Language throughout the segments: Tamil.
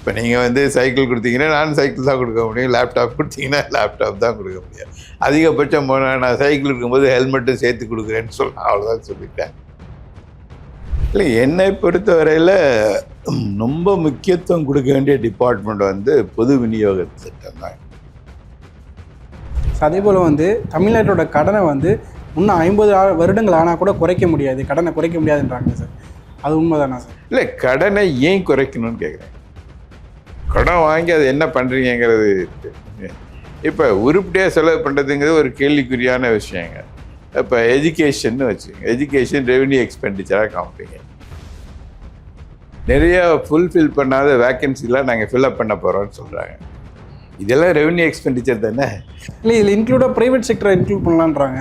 இப்போ நீங்கள் வந்து சைக்கிள் கொடுத்தீங்கன்னா நான் சைக்கிள் தான் கொடுக்க முடியும், லேப்டாப் கொடுத்தீங்கன்னா லேப்டாப் தான் கொடுக்க முடியும். அதிகபட்சம் போனால் நான் சைக்கிள் இருக்கும்போது ஹெல்மெட்டும் சேர்த்து கொடுக்குறேன்னு சொல்லலாம், அவ்வளோதான் சொல்லிட்டேன். இல்லை, என்னை பொறுத்தவரையில் ரொம்ப முக்கியத்துவம் கொடுக்க வேண்டிய டிபார்ட்மெண்ட் வந்து பொது விநியோக திட்டம் தான். அதே போல் வந்து தமிழ்நாட்டோட கடனை வந்து இன்னும் 50 வருடங்கள் ஆனால் கூட குறைக்க முடியாது, கடனை குறைக்க முடியாதுன்றாங்க சார். அது உண்மைதானா சார்? இல்லை, கடனை ஏன் குறைக்கணும்னு கேட்குறேன். கடன் வாங்கி அது என்ன பண்ணுறீங்கிறது இப்போ உருப்படியாக செலவு பண்ணுறதுங்கிறது ஒரு கேள்விக்குறியான விஷயங்க. இப்போ எஜுகேஷன்னு வச்சுக்கோங்க, எஜுகேஷன் ரெவென்யூ எக்ஸ்பெண்டிச்சராக காமிப்பீங்க. நிறைய ஃபுல்ஃபில் பண்ணாத வேக்கன்சிலாம் நாங்கள் ஃபில்அப் பண்ண போகிறோம்னு சொல்கிறாங்க. இதெல்லாம் ரெவென்யூ எக்ஸ்பெண்டிச்சர் தானே? இல்லை, இதில் இன்க்ளூடாக ப்ரைவேட் செக்டரை இன்க்ளூட் பண்ணலான்றாங்க.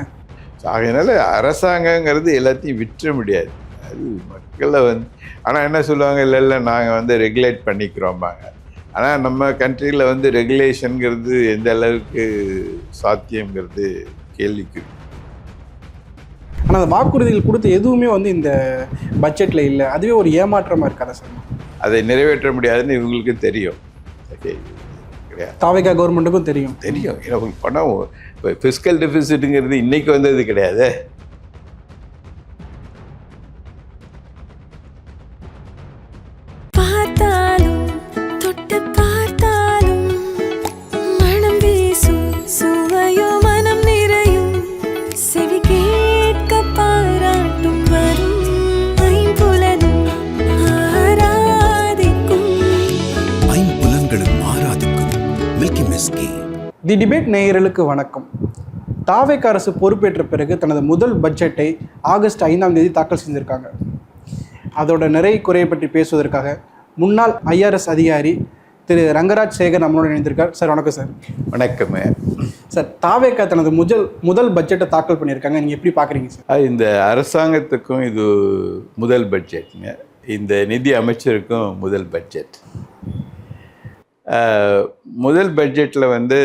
அதனால் அரசாங்கங்கிறது எல்லாத்தையும் விற்ற முடியாது, அது மக்களை வந்து. ஆனால் என்ன சொல்லுவாங்க, இல்லை நாங்கள் வந்து ரெகுலேட் பண்ணிக்கிறோம்பாங்க. ஆனால் நம்ம கண்ட்ரியில் வந்து ரெகுலேஷனுங்கிறது எந்த அளவுக்கு சாத்தியங்கிறது கேள்விக்கு. ஆனால் அந்த வாக்குறுதிகள் கொடுத்த எதுவுமே வந்து இந்த பட்ஜெட்டில் இல்லை, அதுவே ஒரு ஏமாற்றமாக இருக்காதா சார்? அதை நிறைவேற்ற முடியாதுன்னு இவங்களுக்கு தெரியும். தாவேகா கவர்மெண்ட்டுக்கும் தெரியும். ஏன்னா உங்களுக்கு பணம் இப்போ ஃபிஸ்கல் டெபிசிட்டுங்கிறது இன்றைக்கி வந்தது கிடையாது. தி டிபேட் நேயர்களுக்கு வணக்கம். தாவேகா அரசு பொறுப்பேற்ற பிறகு தனது முதல் பட்ஜெட்டை ஆகஸ்ட் 5ஆம் தேதி தாக்கல் செஞ்சுருக்காங்க. அதோட நிறை குறையை பற்றி பேசுவதற்காக முன்னாள் IRS அதிகாரி திரு ரங்கராஜ் சேகர் நம்மளோட இணைந்திருக்கார். சார் வணக்கம் சார். வணக்கம் சார். தாவேகா தனது முதல் பட்ஜெட்டை தாக்கல் பண்ணியிருக்காங்க, நீங்கள் எப்படி பார்க்குறீங்க சார்? இந்த அரசாங்கத்துக்கும் இது முதல் பட்ஜெட்டுங்க, இந்த நிதி அமைச்சருக்கும் முதல் பட்ஜெட். முதல் பட்ஜெட்டில் வந்து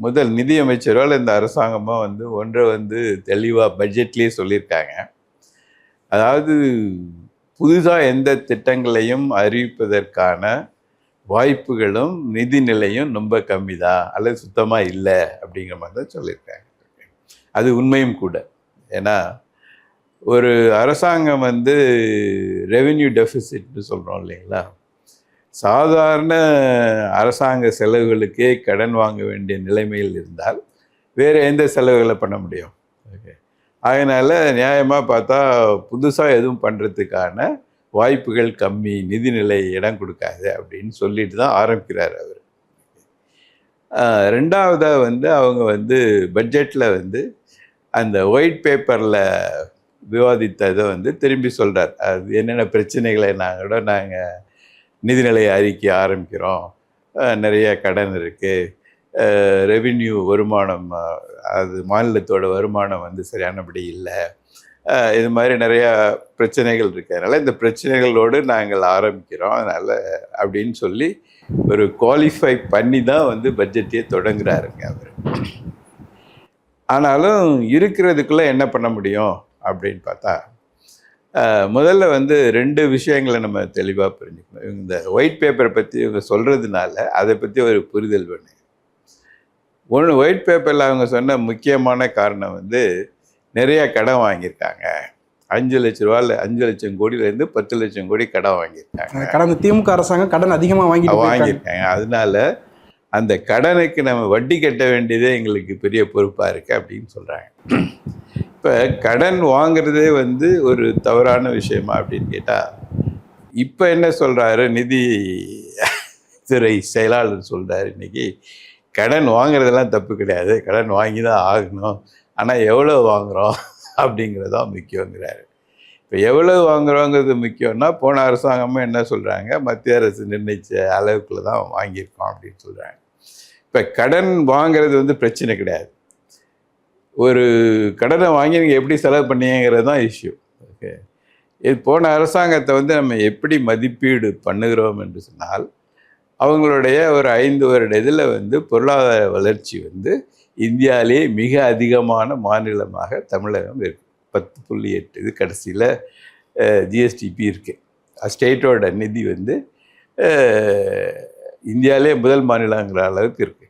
முதல் நிதியமைச்சரோ இந்த அரசாங்கமோ வந்து ஒன்றை வந்து தெளிவாக பட்ஜெட்லேயே சொல்லியிருக்காங்க. அதாவது புதுசாக எந்த திட்டங்களையும் அறிவிப்பதற்கான வாய்ப்புகளும் நிதி நிலையும் ரொம்ப கம்மி தான் அல்லது சுத்தமாக இல்லை அப்படிங்கிற மாதிரி தான் சொல்லியிருக்காங்க. அது உண்மையும் கூட. ஏன்னா ஒரு அரசாங்கம் வந்து ரெவென்யூ டெஃபிசிட்னு சொல்கிறோம் இல்லைங்களா, சாதாரண அரசாங்க செலவுகளுக்கே கடன் வாங்க வேண்டிய நிலைமையில் இருந்தால் வேறு எந்த செலவுகளை பண்ண முடியும்? ஓகே, அதனால் நியாயமாக பார்த்தா புதுசாக எதுவும் பண்ணுறதுக்கான வாய்ப்புகள் கம்மி, நிதிநிலை இடம் கொடுக்காது அப்படின்னு சொல்லிட்டு தான் ஆரம்பிக்கிறார் அவர். ரெண்டாவதாக வந்து அவங்க வந்து பட்ஜெட்டில் வந்து அந்த ஒயிட் பேப்பரில் விவாதித்ததை வந்து திரும்பி சொல்கிறார். அது என்னென்ன பிரச்சனைகளை நாங்கள் நிதிநிலை அறிக்கை ஆரம்பிக்கிறோம், நிறைய கடன் இருக்குது, ரெவின்யூ வருமானம், அது மாநிலத்தோட வருமானம் வந்து சரியானபடி இல்லை, இது மாதிரி நிறையா பிரச்சனைகள் இருக்குது, அதனால் இந்த பிரச்சனைகளோடு நாங்கள் ஆரம்பிக்கிறோம், அதனால் அப்படின்னு சொல்லி ஒரு குவாலிஃபை பண்ணி தான் வந்து பட்ஜெட்டையே தொடங்குறாருங்க அவர். ஆனாலும் இருக்கிறதுக்குள்ளே என்ன பண்ண முடியும் அப்படின்னு பார்த்தா, முதல்ல வந்து 2 விஷயங்களை நம்ம தெளிவாக புரிஞ்சுக்கணும். இந்த ஒயிட் பேப்பரை பற்றி இவங்க சொல்கிறதுனால அதை பற்றி ஒரு புரிதல் வேணும். ஒன்று, ஒயிட் பேப்பரில் அவங்க சொன்ன முக்கியமான காரணம் வந்து நிறைய கடன் வாங்கியிருக்காங்க. 5 லட்ச ரூபாயில் 5 லட்சம் கோடியிலேருந்து 10 லட்சம் கோடி கடன் வாங்கியிருக்காங்க. கடந்த திமுக அரசாங்கம் கடன் அதிகமாக வாங்கியிருக்காங்க. அதனால அந்த கடனுக்கு நம்ம வட்டி கட்ட வேண்டியதே எங்களுக்கு பெரிய பொறுப்பாக இருக்குது அப்படின்னு சொல்கிறாங்க. இப்போ கடன் வாங்கிறதே வந்து ஒரு தவறான விஷயமா அப்படின்னு கேட்டால், இப்போ என்ன சொல்கிறாரு நிதி துறை செயலாளர் சொல்கிறார், இன்றைக்கி கடன் வாங்குறதெல்லாம் தப்பு கிடையாது, கடன் வாங்கி தான் ஆகணும், ஆனால் எவ்வளோ வாங்குகிறோம் அப்படிங்கிறதான் முக்கியங்கிறாரு. இப்போ எவ்வளோ வாங்குகிறோங்கிறது முக்கியம்னா, போன அரசாங்கமும் என்ன சொல்கிறாங்க, மத்திய அரசு நிர்ணயித்த அளவுக்குள்ள தான் வாங்கியிருக்கோம் அப்படின்னு சொல்கிறாங்க. இப்போ கடன் வாங்கிறது வந்து பிரச்சனை கிடையாது, ஒரு கடனை வாங்கி நீங்கள் எப்படி செலவு பண்ணீங்கிறது தான் இஷ்யூ. ஓகே, இது போன அரசாங்கத்தை வந்து நம்ம எப்படி மதிப்பீடு பண்ணுகிறோம் என்று சொன்னால், அவங்களுடைய ஒரு 5 வருட இதில் வந்து பொருளாதார வளர்ச்சி வந்து இந்தியாவிலே மிக அதிகமான மாநிலமாக தமிழகம் இருக்குது. 10.8 இது கடைசியில் ஜிஎஸ்டிபி இருக்குது. ஸ்டேட்டோட நிதி வந்து இந்தியாவிலே முதல் மாநிலங்கிற அளவுக்கு இருக்குது.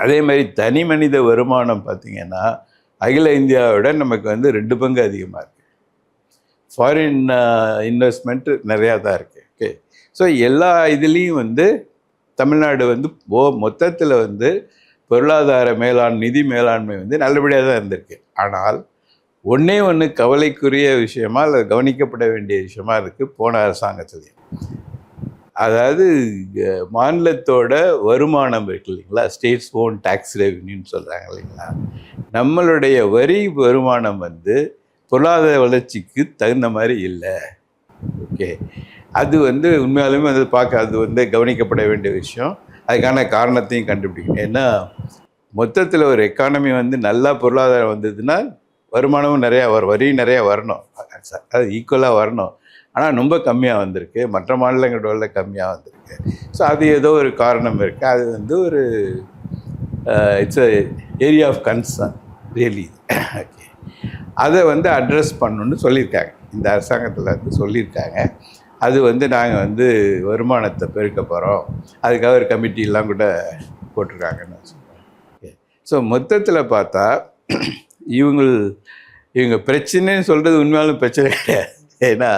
அதே மாதிரி தனி மனித வருமானம் பார்த்திங்கன்னா அகில இந்தியாவோட நமக்கு வந்து 2 பங்கு அதிகமாக இருக்குது. ஃபாரின் இன்வெஸ்ட்மெண்ட்டு நிறையா தான் இருக்குது. ஓகே, ஸோ எல்லா இதுலேயும் வந்து தமிழ்நாடு வந்து மொத்தத்தில் வந்து பொருளாதார நிதி மேலாண்மை வந்து நல்லபடியாக தான் இருந்திருக்கு. ஆனால் ஒன்று கவலைக்குரிய விஷயமா அல்லது கவனிக்கப்பட வேண்டிய விஷயமா இருக்குது போன அரசாங்கத்துலேயும். அதாவது மாநிலத்தோட வருமானம் இருக்கு இல்லைங்களா, ஸ்டேட்ஸ் ஓன் டேக்ஸ் ரெவென்யூன்னு சொல்கிறாங்க இல்லைங்களா, நம்மளுடைய வரி வருமானம் வந்து பொருளாதார வளர்ச்சிக்கு தகுந்த மாதிரி இல்லை. ஓகே, அது வந்து உண்மையாலுமே அது அது வந்து கவனிக்கப்பட வேண்டிய விஷயம். அதுக்கான காரணத்தையும் கண்டுபிடிக்கணும். ஏன்னா மொத்தத்தில் ஒரு எக்கானமி வந்து நல்லா பொருளாதாரம் வந்ததுன்னா வருமானமும் நிறையா வரியும் நிறையா வரணும், அது ஈக்குவலாக வரணும். ஆனால் ரொம்ப கம்மியாக வந்திருக்கு, மற்ற மாநிலங்களோட கம்மியாக வந்திருக்கு. ஸோ அது ஏதோ ஒரு காரணம் இருக்குது. அது வந்து ஒரு it's a area of concern really. Okay, அதை வந்து அட்ரஸ் பண்ணணுன்னு சொல்லியிருக்காங்க, இந்த அரசாங்கத்தில் வந்து சொல்லியிருக்காங்க. அது வந்து நாங்கள் வந்து வருமானத்தை பெருக்க போகிறோம், அதுக்காக ஒரு கமிட்டிலாம் கூட போட்டிருக்காங்கன்னு சொல்லுவாங்க. ஓகே, ஸோ மொத்தத்தில் பார்த்தா இவங்க பிரச்சனைன்னு சொல்கிறது உண்மையாலும் பிரச்சனை கிடையாது. ஏன்னா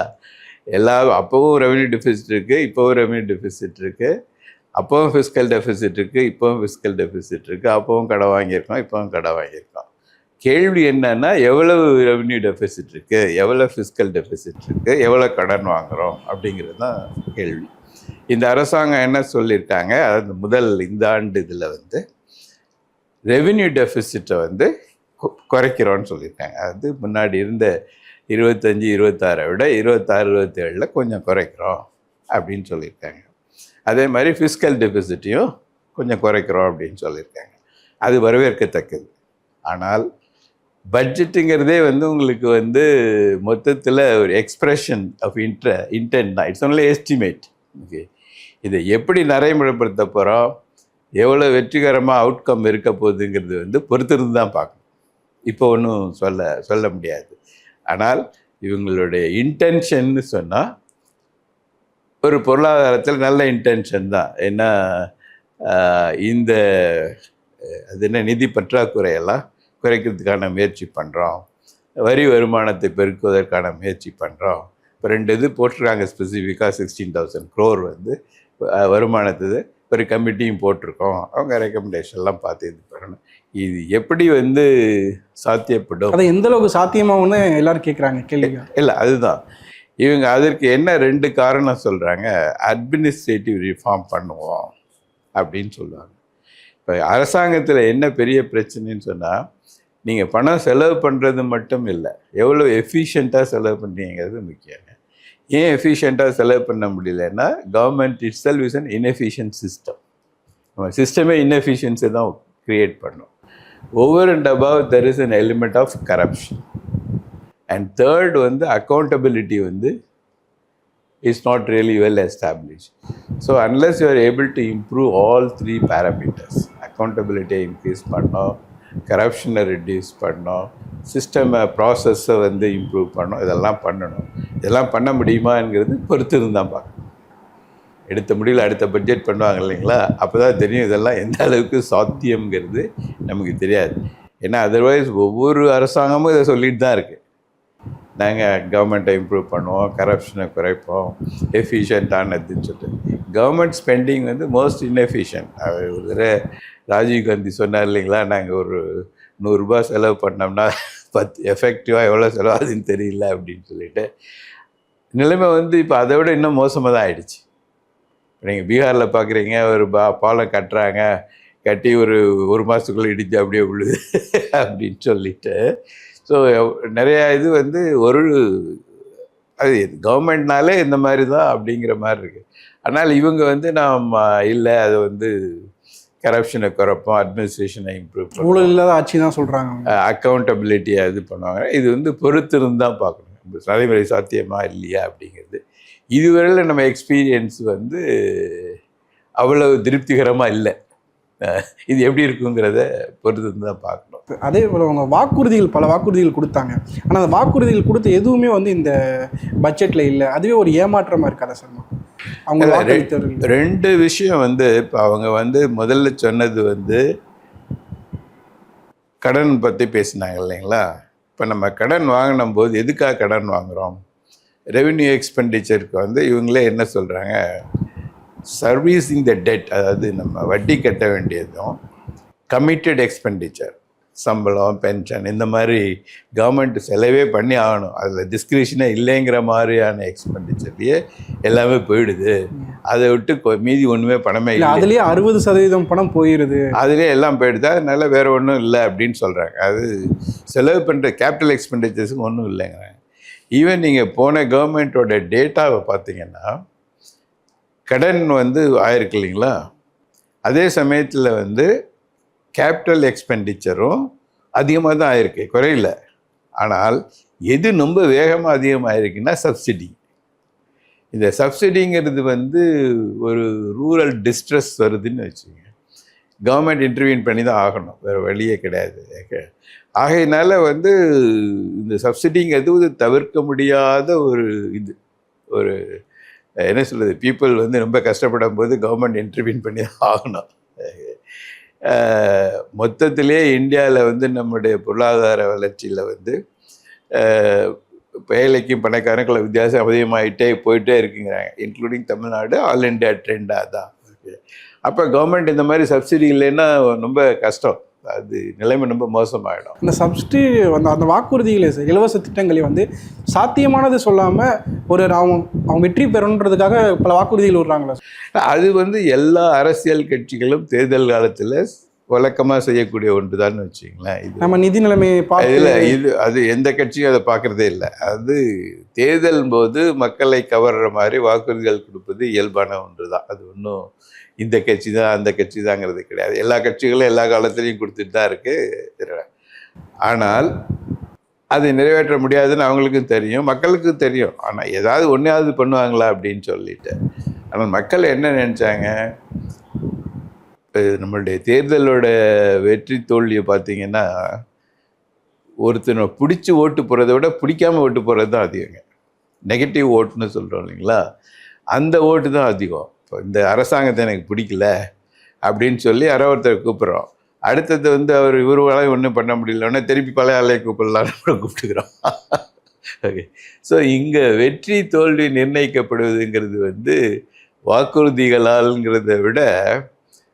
அப்போவும் ரெவென்யூ டெஃபிசிட் இருக்குது, இப்போவும் ரெவென்யூ டெஃபிசிட் இருக்குது, அப்போவும் ஃபிஸ்கல் டெஃபிசிட் இருக்குது, இப்போவும் ஃபிஸ்கல் டெஃபிசிட் இருக்குது, அப்போவும் கடை வாங்கியிருக்கோம், இப்போவும் கடை வாங்கியிருக்கோம். கேள்வி என்னன்னா எவ்வளவு ரெவென்யூ டெஃபிசிட் இருக்குது, எவ்வளோ ஃபிஸ்கல் டெஃபிசிட் இருக்குது, எவ்வளோ கடன் வாங்குகிறோம் அப்படிங்கிறது தான் கேள்வி. இந்த அரசாங்கம் என்ன சொல்லியிருக்காங்க, அதாவது இந்த ஆண்டு இதில் வந்து ரெவென்யூ டெஃபிசிட்டை வந்து குறைக்கிறோன்னு சொல்லியிருக்காங்க. அது முன்னாடி இருந்த 25-26 விட 26-27 கொஞ்சம் குறைக்கிறோம் அப்படின்னு சொல்லியிருக்காங்க. அதே மாதிரி ஃபிஸ்கல் டெபிசிட்டையும் கொஞ்சம் குறைக்கிறோம் அப்படின்னு சொல்லியிருக்காங்க. அது வரவேற்கத்தக்கது. ஆனால் பட்ஜெட்டுங்கிறதே வந்து உங்களுக்கு வந்து மொத்தத்தில் ஒரு எக்ஸ்பிரஷன் ஆஃப் இன்டென்ட் தான், இட்ஸ் ஒன்லி எஸ்டிமேட். ஓகே, இதை எப்படி நடைமுறைப்படுத்த போகிறோம், எவ்வளோ வெற்றிகரமாக அவுட்கம் இருக்க போகுதுங்கிறது வந்து பொறுத்திருந்து தான் பார்க்கணும். இப்போ ஒன்றும் சொல்ல முடியாது. ஆனால் இவங்களுடைய இன்டென்ஷன்னு சொன்னால் ஒரு பொருளாதாரத்தில் நல்ல இன்டென்ஷன் தான். ஏன்னா இந்த அது என்ன நிதி பற்றாக்குறையெல்லாம் குறைக்கிறதுக்கான முயற்சி பண்ணுறோம், வரி வருமானத்தை பெருக்குவதற்கான முயற்சி பண்ணுறோம். இப்போ 2 இது போட்டிருக்காங்க ஸ்பெசிஃபிக்காக, 16,000 crore வந்து வருமானத்துக்கு ஒரு கமிட்டியும் போட்டிருக்கோம். அவங்க ரெக்கமெண்டேஷன்லாம் பார்த்து இது பண்ணணும். இது எப்படி வந்து சாத்தியப்படும், அதை எந்த அளவுக்கு சாத்தியமாகும்னு எல்லாரும் கேட்குறாங்க கேள்வி. இல்லை, அதுதான் இவங்க அதற்கு என்ன 2 காரணம் சொல்கிறாங்க. அட்மினிஸ்ட்ரேட்டிவ் ரிஃபார்ம் பண்ணுவோம் அப்படின்னு சொல்லுவாங்க. இப்போ அரசாங்கத்தில் என்ன பெரிய பிரச்சனைன்னு சொன்னால், நீங்கள் பணம் செலவு பண்ணுறது மட்டும் இல்லை, எவ்வளோ எஃபிஷியண்ட்டாக செலவு பண்ணுறீங்கிறது முக்கியங்க. ஏன் எஃபிஷியண்ட்டாக செலவு பண்ண முடியலன்னா, government itself is an inefficient system. நம்ம சிஸ்டமே இன்எஃபிஷியன்ஸை தான் க்ரியேட் பண்ணும். Over and above there is an element of corruption. And third வந்து அக்கௌண்டபிலிட்டி வந்து is not really well established. So unless you are able to improve all 3 parameters, accountability increase பண்ணோம், corruption reduce பண்ணோம், சிஸ்டம் ப்ராசஸை வந்து இம்ப்ரூவ் பண்ணோம், இதெல்லாம் பண்ணணும். இதெல்லாம் பண்ண முடியுமாங்கிறது பொறுத்து இருந்தால் பார்க்கணும். எடுத்த முடியல அடுத்த பட்ஜெட் பண்ணுவாங்க இல்லைங்களா, அப்போ தான் தெரியும் இதெல்லாம் எந்த அளவுக்கு சாத்தியம்ங்கிறது நமக்கு தெரியாது. ஏன்னா அதர்வைஸ் ஒவ்வொரு அரசாங்கமும் இதை சொல்லிட்டு தான் இருக்குது, நாங்கள் கவர்மெண்ட்டை இம்ப்ரூவ் பண்ணுவோம், கரப்ஷனை குறைப்போம், எஃபிஷியண்ட்டானதுன்னு சொல்லிட்டு. கவர்மெண்ட் ஸ்பெண்டிங் வந்து மோஸ்ட் இன்எஃபிஷியன்ட். ஒரு தடவை ராஜீவ்காந்தி சொன்னார் இல்லைங்களா, நாங்கள் ஒரு 100 ரூபாய் செலவு பண்ணோம்னா எஃபெக்டிவாக எவ்வளோ செலவாகுதுன்னு தெரியல அப்படின்னு சொல்லிட்டு. நிலைமை வந்து இப்போ அதை விட இன்னும் மோசமாக தான் ஆயிடுச்சு. நீங்கள் பீகாரில் பார்க்குறீங்க, ஒரு பாலம் கட்டுறாங்க, கட்டி ஒரு மாதத்துக்குள்ளே இடிச்சு அப்படியே விழுது அப்படின்னு சொல்லிட்டு. ஸோ நிறையா இது வந்து அது கவர்மெண்ட்னாலே இந்த மாதிரி தான் அப்படிங்கிற மாதிரி இருக்குது. ஆனால் இவங்க வந்து இல்லை, அதை வந்து கரப்ஷனை குறைப்போம், அட்மினிஸ்ட்ரேஷனை இம்ப்ரூவ் பண்ணுவோம், ஊழல் இல்லாத ஆட்சி தான் சொல்கிறாங்க, அக்கௌண்டபிலிட்டியை இது பண்ணுவாங்க. இது வந்து பொறுத்திருந்து தான் பார்க்கணும், நடைமுறை சாத்தியமா இல்லையா அப்படிங்கிறது. இதுவரையில் நம்ம எக்ஸ்பீரியன்ஸ் வந்து அவ்வளவு திருப்திகரமாக இல்லை. இது எப்படி இருக்குங்கிறத பொறுத்து தான் பார்க்கணும். அதே போல் அவங்க பல வாக்குறுதிகள் கொடுத்தாங்க. ஆனால் அந்த வாக்குறுதிகள் கொடுத்த எதுவுமே வந்து இந்த பட்ஜெட்டில் இல்லை. அதுவே ஒரு ஏமாற்றமாக இருக்காதா சார்? அவங்க வாக்களித்தவர்கள். 2 விஷயம் வந்து இப்போ அவங்க வந்து முதல்ல சொன்னது வந்து கடன் பற்றி பேசினாங்க இல்லைங்களா. இப்போ நம்ம கடன் வாங்கினும் போது எதுக்காக கடன் வாங்குகிறோம்? ரெவென்யூ எக்ஸ்பெண்டிச்சருக்கு வந்து இவங்களே என்ன சொல்கிறாங்க, சர்வீஸிங் த டெட், அதாவது நம்ம வட்டி கட்ட வேண்டியதும் கமிட்டட் எக்ஸ்பெண்டிச்சர், சம்பளம், பென்ஷன், இந்த மாதிரி கவர்மெண்ட் செலவே பண்ணி ஆகணும், அதில் டிஸ்கிரிப்ஷனே இல்லைங்கிற மாதிரியான எக்ஸ்பெண்டிச்சர்லேயே எல்லாமே போயிடுது. அதை விட்டு மீதி ஒன்றுமே பணமே இல்லை, அதுலேயே 60% பணம் போயிடுது, அதுலேயே எல்லாம் போயிடுது, அதனால வேறு ஒன்றும் இல்லை அப்படின்னு சொல்கிறாங்க. அது செலவு பண்ணுற கேபிட்டல் எக்ஸ்பெண்டிச்சர்ஸுக்கு ஒன்றும் இல்லைங்கிறாங்க. ஈவன் நீங்கள் போன கவர்மெண்ட்டோட டேட்டாவை பார்த்தீங்கன்னா கடன் வந்து ஆயிருக்கு இல்லைங்களா, அதே சமயத்தில் வந்து கேபிட்டல் எக்ஸ்பெண்டிச்சரும் அதிகமாக தான் ஆயிருக்கு, குறையில. ஆனால் எது ரொம்ப வேகமாக அதிகமாகிருக்குன்னா சப்சிடி. இந்த சப்சிடிங்கிறது வந்து ஒரு ரூரல் டிஸ்ட்ரெஸ் வருதுன்னு வச்சுங்க, கவர்மெண்ட் இன்டர்வியூன் பண்ணி தான் ஆகணும், வேறு வழியே கிடையாது. ஆகையினால வந்து இந்த சப்சிடிங்கிறது தவிர்க்க முடியாத ஒரு இது, ஒரு என்ன சொல்கிறது, பீப்புள் வந்து ரொம்ப கஷ்டப்படும் போது கவர்மெண்ட் இன்டர்வியூன் பண்ணி தான் ஆகணும். மொத்தத்திலே இந்தியாவில் வந்து நம்முடைய பொருளாதார வளர்ச்சியில் வந்து ஏழைக்கும் பணக்காரங்கள வித்தியாசம் அதிகமாகிட்டே போயிட்டே இருக்குங்கிறாங்க, இன்க்ளூடிங் தமிழ்நாடு. ஆல் இண்டியா ட்ரெண்டாக தான் இருக்குது. அப்போ கவர்மெண்ட் இந்த மாதிரி சப்சிடி இல்லைன்னா ரொம்ப கஷ்டம், அது நிலைமை ரொம்ப மோசமாகிடும். இந்த சப்சிடி அந்த வாக்குறுதிகளே சார், இலவச திட்டங்களை வந்து சாத்தியமானது சொல்லாமல் ஒரு அவங்க வெற்றி பெறணுன்றதுக்காக பல வாக்குறுதிகள் விடுறாங்களா? அது வந்து எல்லா அரசியல் கட்சிகளும் தேர்தல் காலத்தில் வழக்கமாக செய்யக்கூடிய ஒன்று தான் வச்சுங்களேன். இது நம்ம நிதி நிலைமையை இல்லை, அது எந்த கட்சியும் அதை பார்க்குறதே இல்லை. அது தேர்தல் போது மக்களை கவர்ற மாதிரி வாக்குறுதிகள் கொடுப்பது இயல்பான ஒன்று தான். அது ஒன்றும் இந்த கட்சி தான் அந்த கட்சி தாங்கிறது கிடையாது. எல்லா கட்சிகளும் எல்லா காலத்துலேயும் கொடுத்துட்டு தான் இருக்குது. ஆனால் அது நிறைவேற்ற முடியாதுன்னு அவங்களுக்கும் தெரியும், மக்களுக்கும் தெரியும். ஆனால் ஏதாவது ஒன்றையாவது பண்ணுவாங்களா அப்படின்னு சொல்லிட்டு. ஆனால் மக்கள் என்ன நினச்சாங்க, நம்மளுடைய தேர்தலோட வெற்றி தோல்வியை பார்த்தீங்கன்னா ஒருத்தனை பிடிச்சி ஓட்டு போகிறத விட பிடிக்காமல் ஓட்டு போகிறது தான் அதிகங்க. நெகட்டிவ் ஓட்டுன்னு சொல்கிறோம் இல்லைங்களா, அந்த ஓட்டு தான் அதிகம். இப்போ இந்த அரசாங்கத்தை எனக்கு பிடிக்கல அப்படின்னு சொல்லி யாரோ ஒருத்தர் கூப்பிட்றோம், அடுத்தது வந்து அவர் இவருவாலையும் ஒன்றும் பண்ண முடியலன்னா திருப்பி பழைய ஆலையை கூப்பிடலான்னு கூட கூப்பிட்டுக்கிறோம். ஓகே, ஸோ இங்கே வெற்றி தோல்வி நிர்ணயிக்கப்படுவதுங்கிறது வந்து வாக்குறுதிகளால்ங்கிறத விட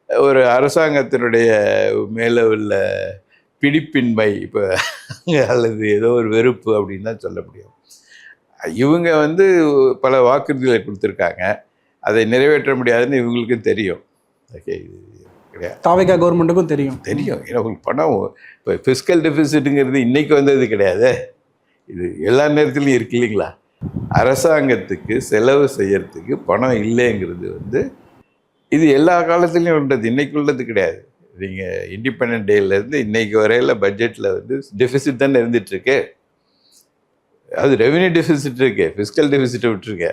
ஒரு அரசாங்கத்தினுடைய மேலே உள்ள பிடிப்பின்மை இப்போ அல்லது ஏதோ ஒரு வெறுப்பு அப்படின்னு தான் சொல்ல முடியும். இவங்க வந்து பல வாக்குறுதிகளை கொடுத்துருக்காங்க, அதை நிறைவேற்ற முடியாதுன்னு இவங்களுக்கும் தெரியும். ஓகே, இது கிடையாது, தாவேகா கவர்மெண்ட்டுக்கும் தெரியும். ஏன்னா உங்களுக்கு பணம் இப்போ ஃபிஸ்கல் டெபிசிட்டுங்கிறது இன்றைக்கி வந்தது கிடையாது, இது எல்லா நேரத்துலையும் இருக்கு இல்லைங்களா. அரசாங்கத்துக்கு செலவு செய்யறதுக்கு பணம் இல்லைங்கிறது வந்து இது எல்லா காலத்துலேயும் உள்ளது, இன்றைக்கி உள்ளது கிடையாது. நீங்கள் இண்டிபெண்ட் டேலேருந்து இன்றைக்கி வரையில் பட்ஜெட்டில் வந்து டெஃபிசிட் தானே இருந்துகிட்ருக்கு. அது ரெவென்யூ டெஃபிசிட் இருக்கு, ஃபிஸ்கல் டெஃபிசிட்டை விட்டுருக்க.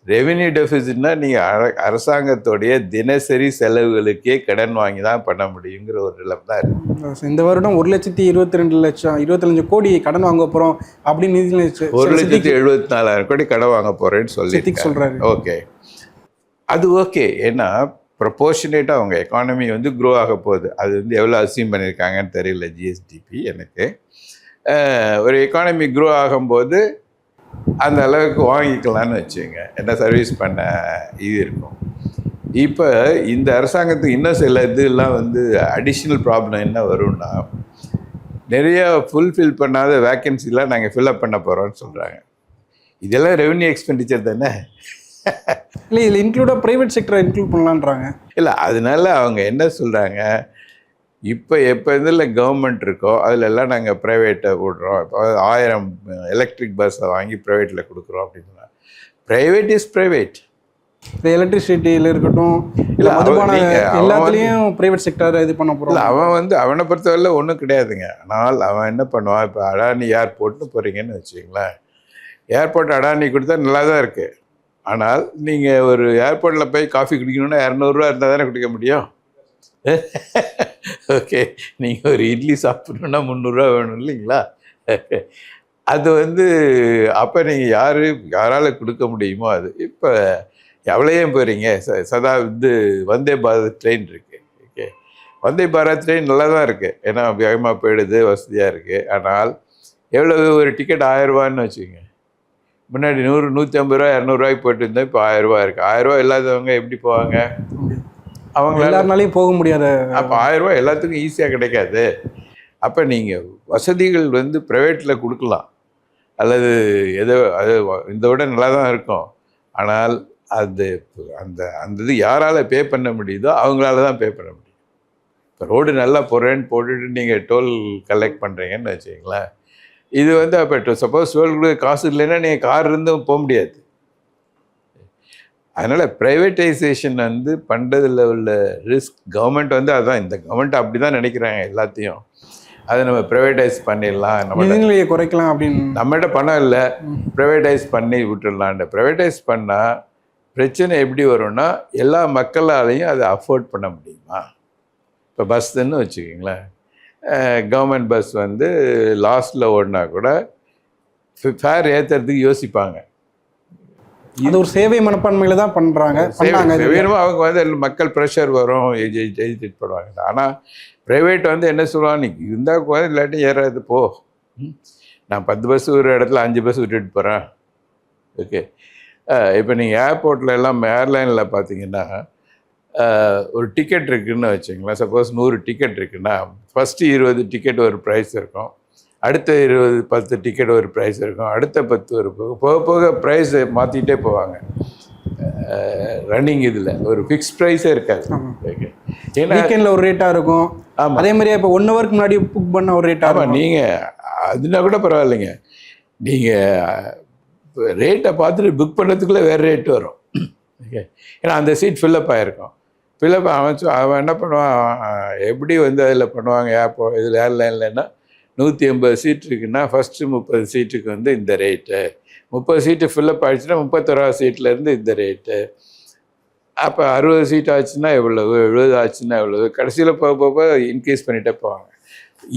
ரெவென்யூ டெஃபிசிட்னா நீங்கள் அரசாங்கத்தோடைய தினசரி செலவுகளுக்கே கடன் வாங்கி தான் பண்ண முடியுங்கிற ஒரு நிலைமை தான் இருக்குது. இந்த வருடம் 1,22,25 கோடி கடன் வாங்க போகிறோம் அப்படின்னு 1,74,000 கோடி கடன் வாங்க போகிறேன்னு சொல்லி சொல்கிறாரு. ஓகே, அது ஓகே. ஏன்னா ப்ரொபோர்ஷனேட்டாக அவங்க எக்கானமி வந்து க்ரோ ஆக போகுது. அது வந்து எவ்வளோ அசீவ் பண்ணியிருக்காங்கன்னு தெரியல ஜிஎஸ்டிபி எனக்கு. ஒரு எக்கானமி க்ரோ ஆகும்போது அந்த அளவுக்கு வாங்கிக்கலான்னு வச்சுங்க, என்ன சர்வீஸ் பண்ண இது இருக்கும். இப்போ இந்த அரசாங்கத்துக்கு இன்னும் சில இதெல்லாம் வந்து அடிஷ்னல் ப்ராப்ளம் என்ன வரும்னா, நிறைய ஃபுல்ஃபில் பண்ணாத வேக்கன்சிலாம் நாங்கள் ஃபில்அப் பண்ண போகிறோம்னு சொல்கிறாங்க. இதெல்லாம் ரெவென்யூ எக்ஸ்பெண்டிச்சர் தானே. இல்லை, இதில் இன்க்ளூடாக ப்ரைவேட் செக்டரை இன்க்ளூட் பண்ணலான்றாங்க. இல்லை, அதனால அவங்க என்ன சொல்கிறாங்க, இப்போ எப்போ இதில் கவர்மெண்ட் இருக்கோ அதில் எல்லாம் நாங்கள் ப்ரைவேட்டை விடுறோம். இப்போ 1000 எலக்ட்ரிக் பஸ்ஸை வாங்கி ப்ரைவேட்டில் கொடுக்குறோம் அப்படின்னு சொன்னாங்க. Private is private. எலக்ட்ரிசிட்டியில் இருக்கட்டும், இல்லை மதுபான எல்லாத்துலேயும் ப்ரைவேட் செக்டரை இது பண்ண போகிறோம். அவன் வந்து அவனை பொறுத்தவரை ஒன்றும் கிடையாதுங்க. ஆனால் அவன் என்ன பண்ணுவான், இப்போ அடானி ஏர்போர்ட்னு போகிறீங்கன்னு வச்சுக்கிங்களேன், ஏர்போர்ட் அடானி கொடுத்தா நல்லா தான் இருக்குது. ஆனால் நீங்கள் ஒரு ஏர்போர்ட்டில் போய் காஃபி குடிக்கணுன்னா 200 ரூபா இருந்தால் தானே குடிக்க முடியும். ஓகே, நீங்கள் ஒரு இட்லி சாப்பிட்ணுன்னா 300 ரூபா வேணும் இல்லைங்களா. அது வந்து அப்போ நீங்கள் யாரால் கொடுக்க முடியுமோ அது. இப்போ எவ்வளோ ஏன் போகிறீங்க? சதா இது வந்தே பாரத் ட்ரெயின் இருக்குது. ஓகே, வந்தே பாரத் ட்ரெயின் நல்லா தான் இருக்குது, ஏன்னா வேகமாக போயிடுது, வசதியாக இருக்குது. ஆனால் எவ்வளவு ஒரு டிக்கெட் 1000 ரூபான்னு வச்சுக்கோங்க. முன்னாடி 100, 150 ரூபா, 200 போயிட்டு இருந்தால் இப்போ 1000 ரூபா இருக்குது. 1000 ரூபா இல்லாதவங்க எப்படி போவாங்க? அவங்களால எல்லாருனாலையும் போக முடியாத. அப்போ 1000 ரூபா எல்லாத்துக்கும் ஈஸியாக கிடைக்காது. அப்போ நீங்கள் வசதிகள் வந்து ப்ரைவேட்டில் கொடுக்கலாம், அல்லது ஏதோ அது இந்த விட நல்லா தான் இருக்கும். ஆனால் அது அந்த அந்த இது யாரால் பே பண்ண முடியுதோ அவங்களால தான் பே பண்ண முடியும். இப்போ ரோடு நல்லா போடுறேன்னு போட்டுட்டு நீங்கள் டோல் கலெக்ட் பண்ணுறீங்கன்னு வச்சுக்கிங்களேன். இது வந்து அப்போ சப்போஸ் டோல் காசு இல்லைன்னா நீங்கள் கார் இருந்தும் போக முடியாது. அதனால் ப்ரைவேட்டைசேஷன் வந்து பண்ணுறதுல உள்ள ரிஸ்க் கவர்மெண்ட் வந்து அதுதான், இந்த கவர்மெண்ட் அப்படி தான் நினைக்கிறாங்க எல்லாத்தையும். அதை நம்ம ப்ரைவேட்டைஸ் பண்ணிடலாம், நம்ம குறைக்கலாம் அப்படின்னு. நம்மகிட்ட பணம் இல்லை, ப்ரைவேட்டைஸ் பண்ணி விட்டுடலான்ட்டு. ப்ரைவேட்டைஸ் பண்ணால் பிரச்சனை எப்படி வரும்னா, எல்லா மக்களாலையும் அதை அஃபோர்ட் பண்ண முடியுமா? இப்போ பஸ்ஸுன்னு வச்சுக்கிங்களேன், கவர்மெண்ட் பஸ் வந்து லாஸ்ட்டில் ஓடினா கூட ஃபேர் ஏற்றுறதுக்கு யோசிப்பாங்க. அது ஒரு சேவை மனப்பான்மையில் தான் பண்ணுறாங்க. வேணுமா அவங்க வந்து மக்கள் ப்ரெஷர் வரும், எஜிடேட் பண்ணுவாங்க. ஆனால் ப்ரைவேட் வந்து என்ன சொல்லுவாங்க, நீ இருந்தால் கூட இல்லாட்டி ஏறாது போ, நான் 10 பஸ் ஒரு இடத்துல 5 பஸ் விட்டுட்டு போகிறேன். ஓகே, இப்போ நீங்கள் ஏர்போர்ட்டில் எல்லாம் ஏர்லைனில் பார்த்தீங்கன்னா ஒரு டிக்கெட் இருக்குதுன்னு வச்சுங்களேன். சப்போஸ் 100 டிக்கெட் இருக்குன்னா ஃபஸ்ட்டு 20 டிக்கெட் ஒரு ப்ரைஸ் இருக்கும், அடுத்த 10 டிக்கெட் ஒரு ப்ரைஸ் இருக்கும், அடுத்த 10 ஒரு போக போக ப்ரைஸை மாற்றிட்டே போவாங்க. ரன்னிங் இதில் ஒரு ஃபிக்ஸ் ப்ரைஸே இருக்காது. ஓகே, ஏன்னா வீக்கெண்டில் ஒரு ரேட்டாக இருக்கும். ஆமாம், அதே மாதிரியே இப்போ 1 ஹவருக்கு முன்னாடி புக் பண்ண ஒரு ரேட்டாக இருக்கும். நீங்கள் அதுனா கூட பரவாயில்லைங்க, நீங்கள் ரேட்டை பார்த்துட்டு புக் பண்ணுறதுக்குள்ளே வேறு ரேட்டு வரும். ஓகே, ஏன்னா அந்த சீட் ஃபில்லப் ஆகிருக்கும். ஃபில்லப் அவன் என்ன பண்ணுவான், எப்படி வந்து அதில் பண்ணுவாங்க இதில் ஏர்லைன்லன்னா 180 சீட் இருக்குன்னா ஃபஸ்ட்டு 30 சீட்டுக்கு வந்து இந்த ரேட்டு, 30 சீட்டு ஃபில்லப் ஆகிடுச்சுன்னா 31 சீட்லேருந்து இந்த ரேட்டு, அப்போ 60 சீட் ஆச்சுன்னா எவ்வளவு, 70 ஆச்சுன்னா எவ்வளவு, கடைசியில் போக போக இன்க்ரீஸ் பண்ணிகிட்டே போவாங்க.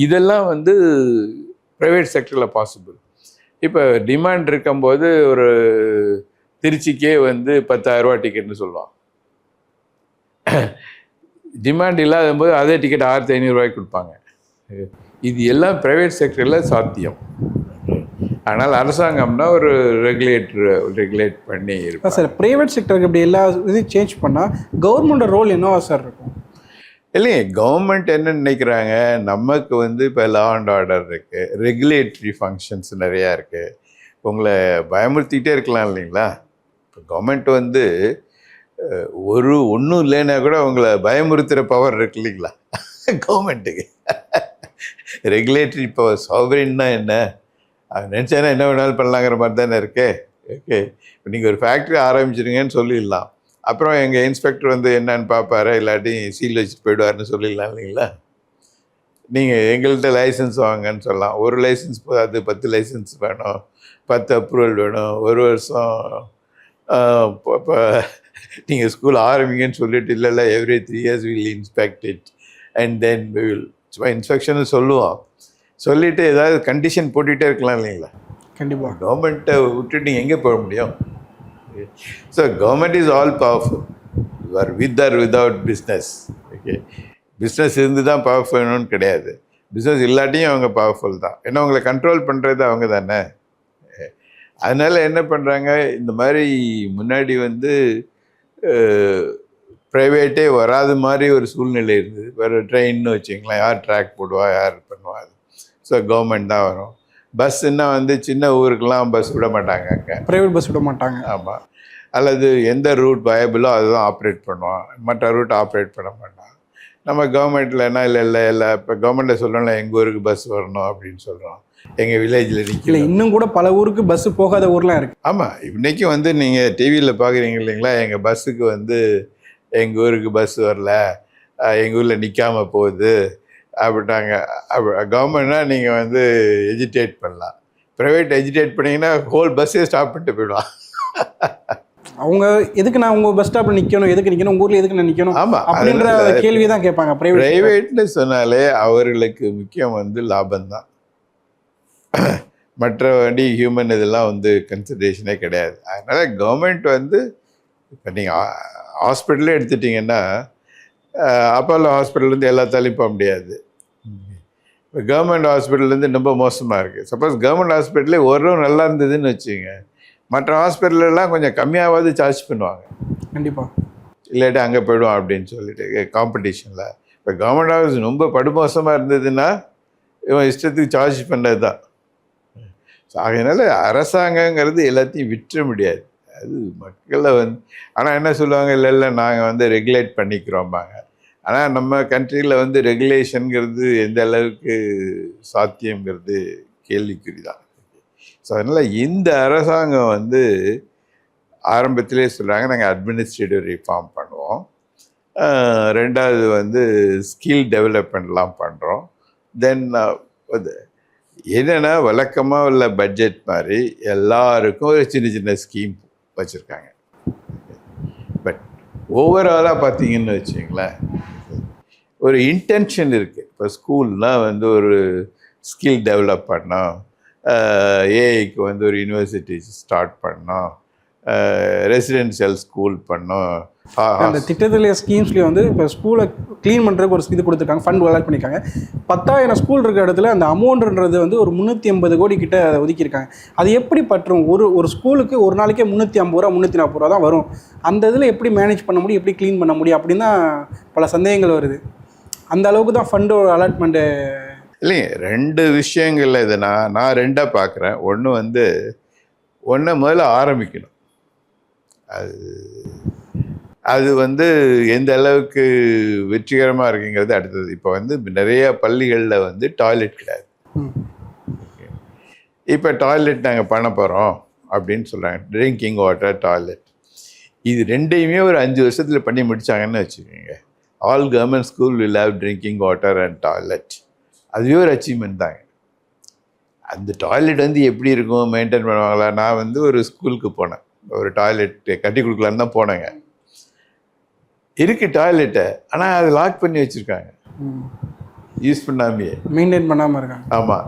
இதெல்லாம் வந்து ப்ரைவேட் செக்டரில் பாசிபிள். இப்போ டிமாண்ட் இருக்கும்போது ஒரு திருச்சிக்கே வந்து 10,000 ரூபா டிக்கெட்னு சொல்லுவான். டிமாண்ட் இல்லாத போது அதே டிக்கெட் 1500 ரூபாய்க்கு கொடுப்பாங்க. இது எல்லாம் ப்ரைவேட் செக்டரில் சாத்தியம். ஆனால் அரசாங்கம்னா ஒரு ரெகுலேட் பண்ணி இருக்கும் சார். ப்ரைவேட் செக்டருக்கு இப்படி எல்லா இதையும் சேஞ்ச் பண்ணால் கவர்மெண்டோட ரோல் என்னவா சார் இருக்கும்? இல்லைங்க, கவர்மெண்ட் என்ன நினைக்கிறாங்க, நமக்கு வந்து இப்போ லா அண்ட் ஆர்டர் இருக்குது, ரெகுலேட்டரி ஃபங்க்ஷன்ஸ் நிறையா இருக்குது, உங்களை பயமுறுத்திக்கிட்டே இருக்கலாம் இல்லைங்களா? இப்போ கவர்மெண்ட் வந்து ஒன்றும் இல்லைன்னா கூட உங்களை பயமுறுத்துகிற பவர் இருக்கு இல்லைங்களா கவர்மெண்ட்டுக்கு. ரெகுலேட்டரி பவர், சாவரின்னா என்ன, நினச்சானா என்ன வேணாலும் பண்ணலாங்கிற மாதிரி தானே இருக்கு. ஓகே, இப்போ நீங்கள் ஒரு ஃபேக்ட்ரி ஆரம்பிச்சிருங்கன்னு சொல்லிடலாம், அப்புறம் எங்கள் இன்ஸ்பெக்டர் வந்து என்னன்னு பார்ப்பாரு, இல்லாட்டி சீல் வச்சுட்டு போயிடுவார்னு சொல்லிடலாம் இல்லைங்களா? நீங்கள் எங்கள்கிட்ட லைசன்ஸ் வாங்கன்னு சொல்லலாம். ஒரு லைசன்ஸ் அது 10 லைசன்ஸ் வேணும், 10 அப்ரூவல் வேணும், ஒரு வருஷம். இப்போ நீங்கள் ஸ்கூல் ஆரம்பிங்கன்னு சொல்லிட்டு இல்லை every 3 years will inspect it and then will சும்மா இன்ஸ்பெக்ஷன்னு சொல்லுவோம். சொல்லிவிட்டு ஏதாவது கண்டிஷன் போட்டுகிட்டே இருக்கலாம் இல்லைங்களா? கண்டிப்பாக. கவர்மெண்ட்டை விட்டுட்டு நீங்கள் எங்கே போக முடியும்? So government is all powerful, you're with or without business. Okay, business இருந்து தான் பவர்ஃபுல்னு கிடையாது, பிஸ்னஸ் இல்லாட்டியும் அவங்க பவர்ஃபுல் தான். ஏன்னா உங்களை கண்ட்ரோல் பண்ணுறது அவங்க தானே. அதனால் என்ன பண்ணுறாங்க, இந்த மாதிரி முன்னாடி வந்து ப்ரைவேட்டே வராது மாதிரி ஒரு சூழ்நிலை இருந்தது. வேறு ட்ரெயின்னு வச்சுங்களேன், யார் ட்ராக் போடுவா, யார் பண்ணுவா, ஸோ கவர்மெண்ட் தான் வரும். பஸ்ஸுன்னா வந்து சின்ன ஊருக்கெல்லாம் பஸ் விட மாட்டாங்க, அங்கே ப்ரைவேட் பஸ் விட மாட்டாங்க. ஆமாம், அல்லது எந்த ரூட் வயபிளோ அதுதான் ஆப்ரேட் பண்ணுவான், மற்ற ரூட் ஆப்ரேட் பண்ண மாட்டான். நம்ம கவர்மெண்ட்லன்னா இல்லை இப்போ கவர்மெண்ட்டில் சொல்லணும் எங்கள் ஊருக்கு பஸ் வரணும் அப்படின்னு சொல்கிறோம், எங்கள் வில்லேஜில் நிற்கல. இன்னும் கூட பல ஊருக்கு பஸ்ஸு போகாத ஊர்லாம் இருக்குது. ஆமாம், இன்றைக்கும் வந்து நீங்கள் டிவியில் பார்க்குறீங்க இல்லைங்களா, எங்கள் பஸ்ஸுக்கு வந்து எங்கள் ஊருக்கு பஸ் வரல, எங்கள் ஊரில் நிற்காம போகுது அப்படின்ட்டாங்க. கவர்மெண்ட்னா நீங்கள் வந்து எஜிடேட் பண்ணலாம், ப்ரைவேட் எஜிடேட் பண்ணிங்கன்னா ஹோல் பஸ்ஸே ஸ்டாப் பண்ணிட்டு போயிடுவான். அவங்க எதுக்கு நான் உங்கள் பஸ் ஸ்டாப்பில் நிற்கணும், எதுக்கு நிற்கணும், உங்கள் ஊரில் எதுக்கு நான் நிற்கணும், ஆமாம் அப்படின்ற கேள்வி தான் கேட்பாங்க. ப்ரைவேட்னு சொன்னாலே அவர்களுக்கு முக்கியம் வந்து லாபம்தான், மற்ற வண்டி ஹியூமன் இதெல்லாம் வந்து கன்சிடரேஷனே கிடையாது. அதனால் கவர்மெண்ட் வந்து இப்போ நீங்கள் ஹாஸ்பிட்டலே எடுத்துட்டிங்கன்னா அப்போல்லோ ஹாஸ்பிட்டல்லேருந்து எல்லாத்தாலையும் போக முடியாது. இப்போ கவர்மெண்ட் ஹாஸ்பிட்டல்லேருந்து ரொம்ப மோசமாக இருக்குது. சப்போஸ் கவர்மெண்ட் ஹாஸ்பிட்டலே ஓரளவு நல்லா இருந்ததுன்னு வச்சுங்க, மற்ற ஹாஸ்பிட்டலெல்லாம் கொஞ்சம் கம்மியாவது சார்ஜ் பண்ணுவாங்க. கண்டிப்பாக. இல்லாட்டி அங்கே போய்டுவோம் அப்படின்னு சொல்லிட்டு காம்படிஷனில். இப்போ கவர்மெண்ட் ஹாஸ்பிட்டல் ரொம்ப படுமோசமாக இருந்ததுன்னா இவன் இஷ்டத்துக்கு சார்ஜ் பண்ணது தான். ஸோ அதனால் அரசாங்கங்கிறது எல்லாத்தையும் விட்டுற முடியாது. அது மக்களை ஆனால் என்ன சொல்லுவாங்க, இல்லை நாங்கள் ரெகுலேட் பண்ணிக்கிறோம்பாங்க. ஆனால் நம்ம கண்ட்ரியில் ரெகுலேஷனுங்கிறது எந்த அளவுக்கு சாத்தியங்கிறது கேள்விக்குறி தான். ஸோ அதனால் இந்த அரசாங்கம் ஆரம்பத்திலே சொல்கிறாங்க, நாங்கள் அட்மினிஸ்ட்ரேட்டிவ் ரிஃபார்ம் பண்ணுவோம், ரெண்டாவது ஸ்கில் டெவலப்மெண்ட்லாம் பண்ணுறோம். தென் என்னென்னா வழக்கமாக உள்ள பட்ஜெட் மாதிரி எல்லாருக்கும் ஒரு சின்ன சின்ன ஸ்கீம் வச்சுருக்காங்க. பட் ஓவராலாக பார்த்தீங்கன்னு வச்சுங்களேன், ஒரு இன்டென்ஷன் இருக்குது. இப்போ ஸ்கூல்னால் ஒரு ஸ்கில் டெவலப் பண்ணோம், ஏஐக்கு ஒரு யூனிவர்சிட்டி ஸ்டார்ட் பண்ணோம், ரெசிடென்ஷியல் ஸ்கூல் பண்ணோம். அந்த திட்டத்திலே ஸ்கீம்ஸ்லேயே இப்போ ஸ்கூலை க்ளீன் பண்ணுறதுக்கு ஒரு இது கொடுத்துருக்காங்க, ஃபண்ட் அலாட் பண்ணியிருக்காங்க. 10,000 ஸ்கூல் இருக்கிற இடத்துல அந்த அமௌண்ட்ன்றது ஒரு 380 கோடி கிட்ட ஒதுக்கியிருக்காங்க. அது எப்படி பற்றும்? ஒரு ஸ்கூலுக்கு ஒரு நாளைக்கே 350 ரூபா 340 ரூபா தான் வரும். அந்த இதில் எப்படி மேனேஜ் பண்ண முடியும், எப்படி க்ளீன் பண்ண முடியும் அப்படின்னு தான் பல சந்தேகங்கள் வருது. அந்த அளவுக்கு தான் ஃபண்டோட அலாட்மெண்ட்டு இல்லைங்க. 2 விஷயங்கள்ல இதை நான் ரெண்டாக பார்க்குறேன். ஒன்று முதல்ல ஆரம்பிக்கணும். அது எந்த அளவுக்கு வெற்றிகரமாக இருக்குங்கிறது அடுத்தது. இப்போ நிறைய பள்ளிகளில் டாய்லெட் கிடையாது. இப்போ டாய்லெட் நாங்கள் பண்ண போகிறோம் அப்படின்னு சொல்கிறாங்க, ட்ரிங்கிங் வாட்டர், டாய்லெட். இது ரெண்டையுமே ஒரு 5 வருஷத்தில் பண்ணி முடித்தாங்கன்னு வச்சுக்கோங்க. All government school will have drinking water and toilet. அதுவே ஒரு அச்சீவ்மெண்ட் தாங்க. அந்த டாய்லெட் எப்படி இருக்கும், மெயின்டைன் பண்ணுவாங்களா? நான் ஒரு ஸ்கூலுக்கு போனேன், ஒரு டாய்லெட் கட்டி கொடுக்கலான்னு தான் போனேங்க. இருக்குது டாய்லெட்டை, ஆனால் அது லாக் பண்ணி வச்சுருக்காங்க, யூஸ் பண்ணாமையே, மெயின்டைன் பண்ணாமல் இருக்காங்க. ஆமாம்.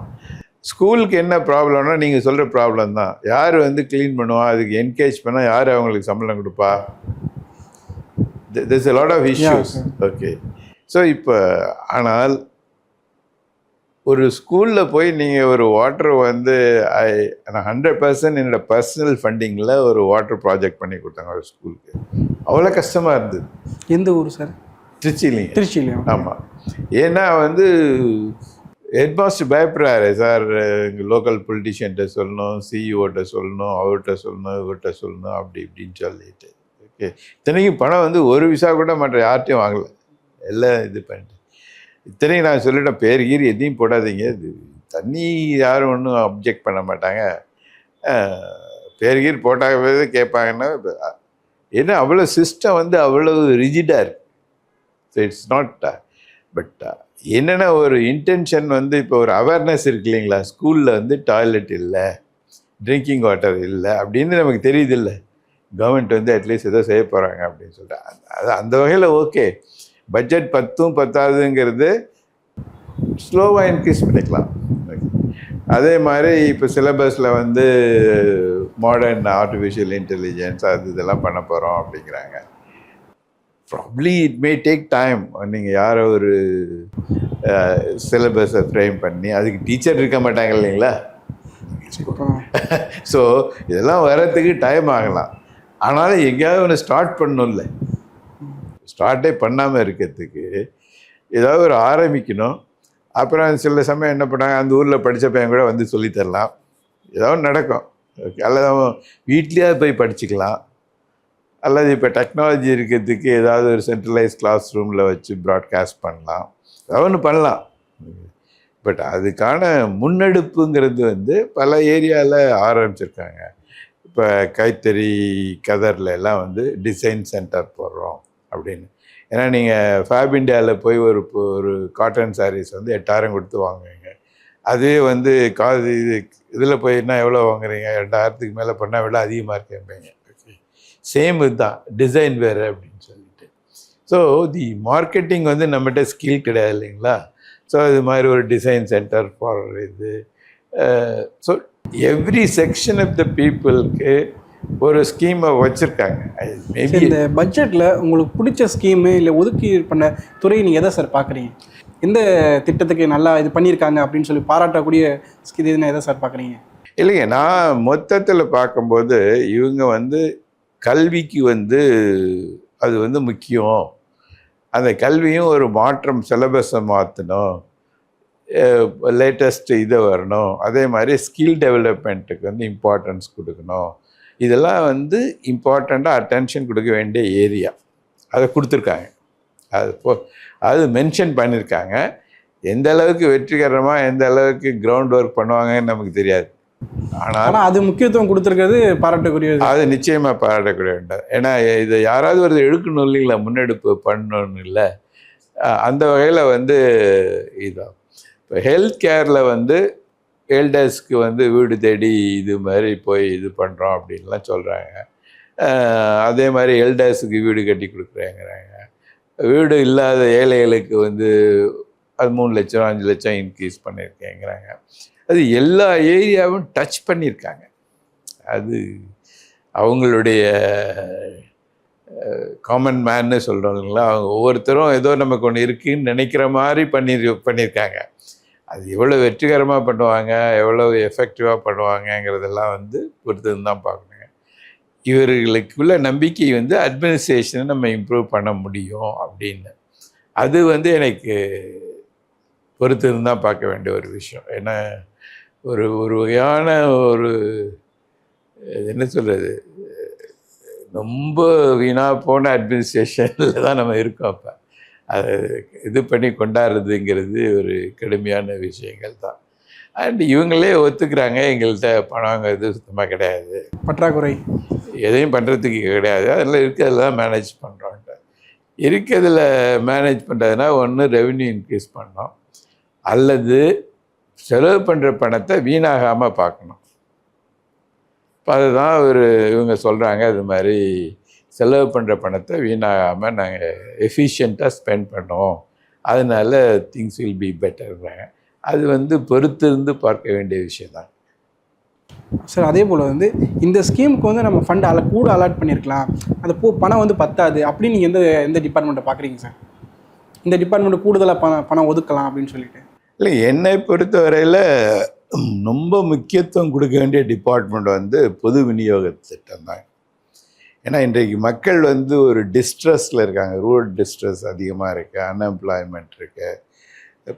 ஸ்கூலுக்கு என்ன ப்ராப்ளம்னா நீங்கள் சொல்கிற ப்ராப்ளம் தான். யார் க்ளீன் பண்ணுவா, அதுக்கு என்கரேஜ் பண்ணால் யார் அவங்களுக்கு சம்பளம் கொடுப்பா? there's a lot of issues. Okay. So இப்போ ஆனால் ஒரு ஸ்கூலில் போய் நீங்கள் ஒரு வாட்டர் 100% என்னோட பர்சனல் ஃபண்டிங்கில் ஒரு வாட்டர் ப்ராஜெக்ட் பண்ணி கொடுத்தாங்க ஒரு ஸ்கூலுக்கு. அவ்வளோ கஷ்டமாக இருந்தது. எந்த ஊர் சார்? திருச்சியிலையும். திருச்சியிலையும். ஆமாம். ஏன்னா ஹெட் மாஸ்டர் பயப்படுறாரு, சார் எங்கள் லோக்கல் பொலிட்டிஷியன்ட்ட சொல்லணும், சிஇஓட்ட சொல்லணும், அவர்கிட்ட சொல்லணும், இவர்கிட்ட சொல்லணும், அப்படி இப்படின்னு சொல்லிட்டு. ஓகே. இத்தனைக்கும் பணம் ஒரு விசா கூட மற்ற யார்ட்டையும் வாங்கலை, எல்லாம் இது பண்ணிட்டு. இத்தனையும் நான் சொல்லிட்டேன், பேர் கீர் எதையும் போடாதீங்க, இது தண்ணி யாரும் ஒன்றும் அப்ஜெக்ட் பண்ண மாட்டாங்க, பேர் கீர் போட்டாவே கேட்பாங்கன்னா. ஏன்னா அவ்வளோ சிஸ்டம் அவ்வளவு ரிஜிடாக இருக்குது. So it's not. பட் என்னென்னா ஒரு இன்டென்ஷன் இப்போ ஒரு அவேர்னஸ் இருக்கு இல்லைங்களா, ஸ்கூலில் டாய்லெட் இல்லை, ட்ரிங்கிங் வாட்டர் இல்லை அப்படின்னு நமக்கு தெரியுது இல்லை, கவர்மெண்ட் அட்லீஸ்ட் ஏதோ செய்ய போகிறாங்க அப்படின்னு சொல்லிட்டு. அது அந்த வகையில் ஓகே. பட்ஜெட் 10ம் 10ஆவதுங்கிறது ஸ்லோவாக இன்க்ரீஸ் பண்ணிக்கலாம். அதே மாதிரி இப்போ சிலபஸில் மாடர்ன் ஆர்டிஃபிஷியல் இன்டெலிஜென்ஸ் இதெல்லாம் பண்ண போகிறோம் அப்படிங்கிறாங்க. Probably it may take time. நீங்கள் யாரோ ஒரு சிலபஸை ஃப்ரேம் பண்ணி அதுக்கு டீச்சர் இருக்க மாட்டாங்க இல்லைங்களா. ஸோ இதெல்லாம் வர்றதுக்கு டைம் ஆகலாம். ஆனாலும் எங்கேயாவது ஒன்று ஸ்டார்ட் பண்ணணும்ல. ஸ்டார்ட்டே பண்ணாமல் இருக்கிறதுக்கு ஏதாவது ஒரு ஆரம்பிக்கணும். அப்புறம் சில சமயம் என்ன பண்ணாங்க, அந்த ஊரில் படித்த பையன் கூட சொல்லித்தரலாம், ஏதாவது நடக்கும். ஓகே. அல்லது அவன் வீட்லேயாவது போய் படிச்சுக்கலாம். அல்லது இப்போ டெக்னாலஜி இருக்கிறதுக்கு ஏதாவது ஒரு சென்ட்ரலைஸ் கிளாஸ் ரூமில் வச்சு ப்ராட்காஸ்ட் பண்ணலாம், ஏதாவது ஒன்று பண்ணலாம். பட் அதுக்கான முன்னெடுப்புங்கிறது பல ஏரியாவில் ஆரம்பிச்சிருக்காங்க. இப்போ கைத்தறி கதரில் எல்லாம் டிசைன் சென்டர் போடுறோம் அப்படின்னு. ஏன்னா நீங்கள் ஃபேப் இண்டியாவில் போய் ஒரு காட்டன் சாரீஸ் 8,000 கொடுத்து வாங்குவீங்க. அதுவே இதில் போயின்னா எவ்வளோ வாங்குறீங்க, 2,000க்கு மேலே பண்ணால் விட அதிகமாக இருக்கேன். சேம் இதுதான், டிசைன் வேறு அப்படின்னு சொல்லிட்டு. ஸோ தி மார்க்கெட்டிங் நம்மகிட்ட ஸ்கில் கிடையாது இல்லைங்களா. ஸோ இது மாதிரி ஒரு டிசைன் சென்டர் ஃபார் இது. So every section of the பீப்புளுக்கு ஒரு ஸ்கீமை வச்சுருக்காங்க. மேபி இந்த பட்ஜெட்டில் உங்களுக்கு பிடிச்ச ஸ்கீமு இல்லை ஒதுக்கி பண்ண துறை நீங்கள் எதை சார் பார்க்குறீங்க? எந்த திட்டத்துக்கு நல்லா இது பண்ணியிருக்காங்க அப்படின்னு சொல்லி பாராட்டக்கூடிய இதுன்னு எதை சார் பார்க்குறீங்க? இல்லைங்க, நான் மொத்தத்தில் பார்க்கும்போது இவங்க வந்து கல்விக்கு வந்து அது வந்து முக்கியம். அந்த கல்வியும் ஒரு மாற்றம், சிலபஸை மாற்றணும், லேட்டஸ்ட் இதை வரணும், அதே மாதிரி ஸ்கில் டெவலப்மெண்ட்டுக்கு வந்து இம்பார்ட்டன்ஸ் கொடுக்கணும். இதெல்லாம் வந்து இம்பார்ட்டண்ட்டாக அட்டென்ஷன் கொடுக்க வேண்டிய ஏரியா. அதை கொடுத்துருக்காங்க. அது மென்ஷன் பண்ணியிருக்காங்க. எந்த அளவுக்கு வெற்றிகரமாக எந்த அளவுக்கு கிரவுண்ட் ஒர்க் பண்ணுவாங்கன்னு நமக்கு தெரியாது. ஆனால் அது முக்கியத்துவம் கொடுத்துருக்கிறது பாராட்டக்கூடியது. அது நிச்சயமாக பாராட்டக்கூடிய வேண்டாம். ஏன்னா இதை யாராவது ஒரு எடுக்கணும் இல்லைங்களா, முன்னெடுப்பு பண்ணணும் இல்லை. அந்த வகையில் வந்து இதான் இப்போ ஹெல்த் கேரில் வந்து எல்டர்ஸ்க்கு வந்து வீடு தேடி இது மாதிரி போய் இது பண்ணுறோம் அப்படின்லாம் சொல்கிறாங்க. அதே மாதிரி எல்டர்ஸுக்கு வீடு கட்டி கொடுக்குறேங்கிறாங்க. வீடு இல்லாத ஏழைகளுக்கு வந்து அது 3 லட்சம் 5 லட்சம் இன்க்ரீஸ் பண்ணியிருக்கேங்கிறாங்க. அது எல்லா ஏரியாவும் டச் பண்ணியிருக்காங்க. அது அவங்களுடைய காமன் மேன்னு சொல்கிறோம் இல்லைங்களா, அவங்க ஒவ்வொருத்தரும் ஏதோ நமக்கு ஒன்று இருக்குன்னு நினைக்கிற மாதிரி பண்ணியிருக்காங்க. அது எவ்வளோ வெற்றிகரமாக பண்ணுவாங்க, எவ்வளோ எஃபெக்டிவாக பண்ணுவாங்கங்கிறதெல்லாம் வந்து பொறுத்து தான் பார்க்கணுங்க. இவர்களுக்குள்ள நம்பிக்கை வந்து அட்மினிஸ்ட்ரேஷனை நம்ம இம்ப்ரூவ் பண்ண முடியும் அப்படின்னு, அது வந்து எனக்கு பொறுத்து தான் பார்க்க வேண்டிய ஒரு விஷயம். ஏன்னா ஒரு வகையான ஒரு என்ன சொல்கிறது, ரொம்ப வீணாக போன அட்மினிஸ்ட்ரேஷனில் தான் நம்ம இருக்கோம். அப்போ அதை இது பண்ணி கொண்டாடுறதுங்கிறது ஒரு கடுமையான விஷயங்கள் தான். அண்ட் இவங்களே ஒத்துக்கிறாங்க, எங்கள்கிட்ட பணங்கிறது சுத்தமாக கிடையாது, பற்றாக்குறை எதையும் பண்ணுறதுக்கு கிடையாது, அதெல்லாம் இருக்கிறதுல தான் மேனேஜ் பண்ணுறோன்ட்டு. இருக்கிறதுல மேனேஜ் பண்ணுறதுனா ஒன்று ரெவென்யூ இன்க்ரீஸ் பண்ணோம், அல்லது செலவு பண்ணுற பணத்தை வீணாகாமல் பார்க்கணும். இப்போ அதுதான் இவங்க சொல்கிறாங்க, அது மாதிரி செலவு பண்ணுற பணத்தை வீணாகாமல் நாங்கள் எஃபிஷியண்ட்டாக ஸ்பெண்ட் பண்ணோம், அதனால திங்ஸ் வில் பி பெட்டர்றாங்க. அது வந்து பொறுத்திருந்து பார்க்க வேண்டிய விஷயம் தான் சார். அதே போல் வந்து இந்த ஸ்கீமுக்கு வந்து நம்ம ஃபண்ட் கூட அலாட் பண்ணியிருக்கலாம், அந்த பணம் வந்து பத்தாது அப்படின்னு நீங்கள் எந்த டிபார்ட்மெண்ட்டை பார்க்குறீங்க சார்? இந்த டிபார்ட்மெண்ட்டு கூடுதலாக பணம் ஒதுக்கலாம் அப்படின்னு சொல்லிட்டு. இல்லை, என்னை பொறுத்த வரையில் ரொம்ப முக்கியத்துவம் கொடுக்க வேண்டிய டிபார்ட்மெண்ட் வந்து பொது விநியோக திட்டம் தான். ஏன்னா இன்றைக்கு மக்கள் வந்து ஒரு டிஸ்ட்ரெஸில் இருக்காங்க, ரூரல் டிஸ்ட்ரெஸ் அதிகமாக இருக்குது, அன்எம்ப்ளாய்மெண்ட் இருக்குது.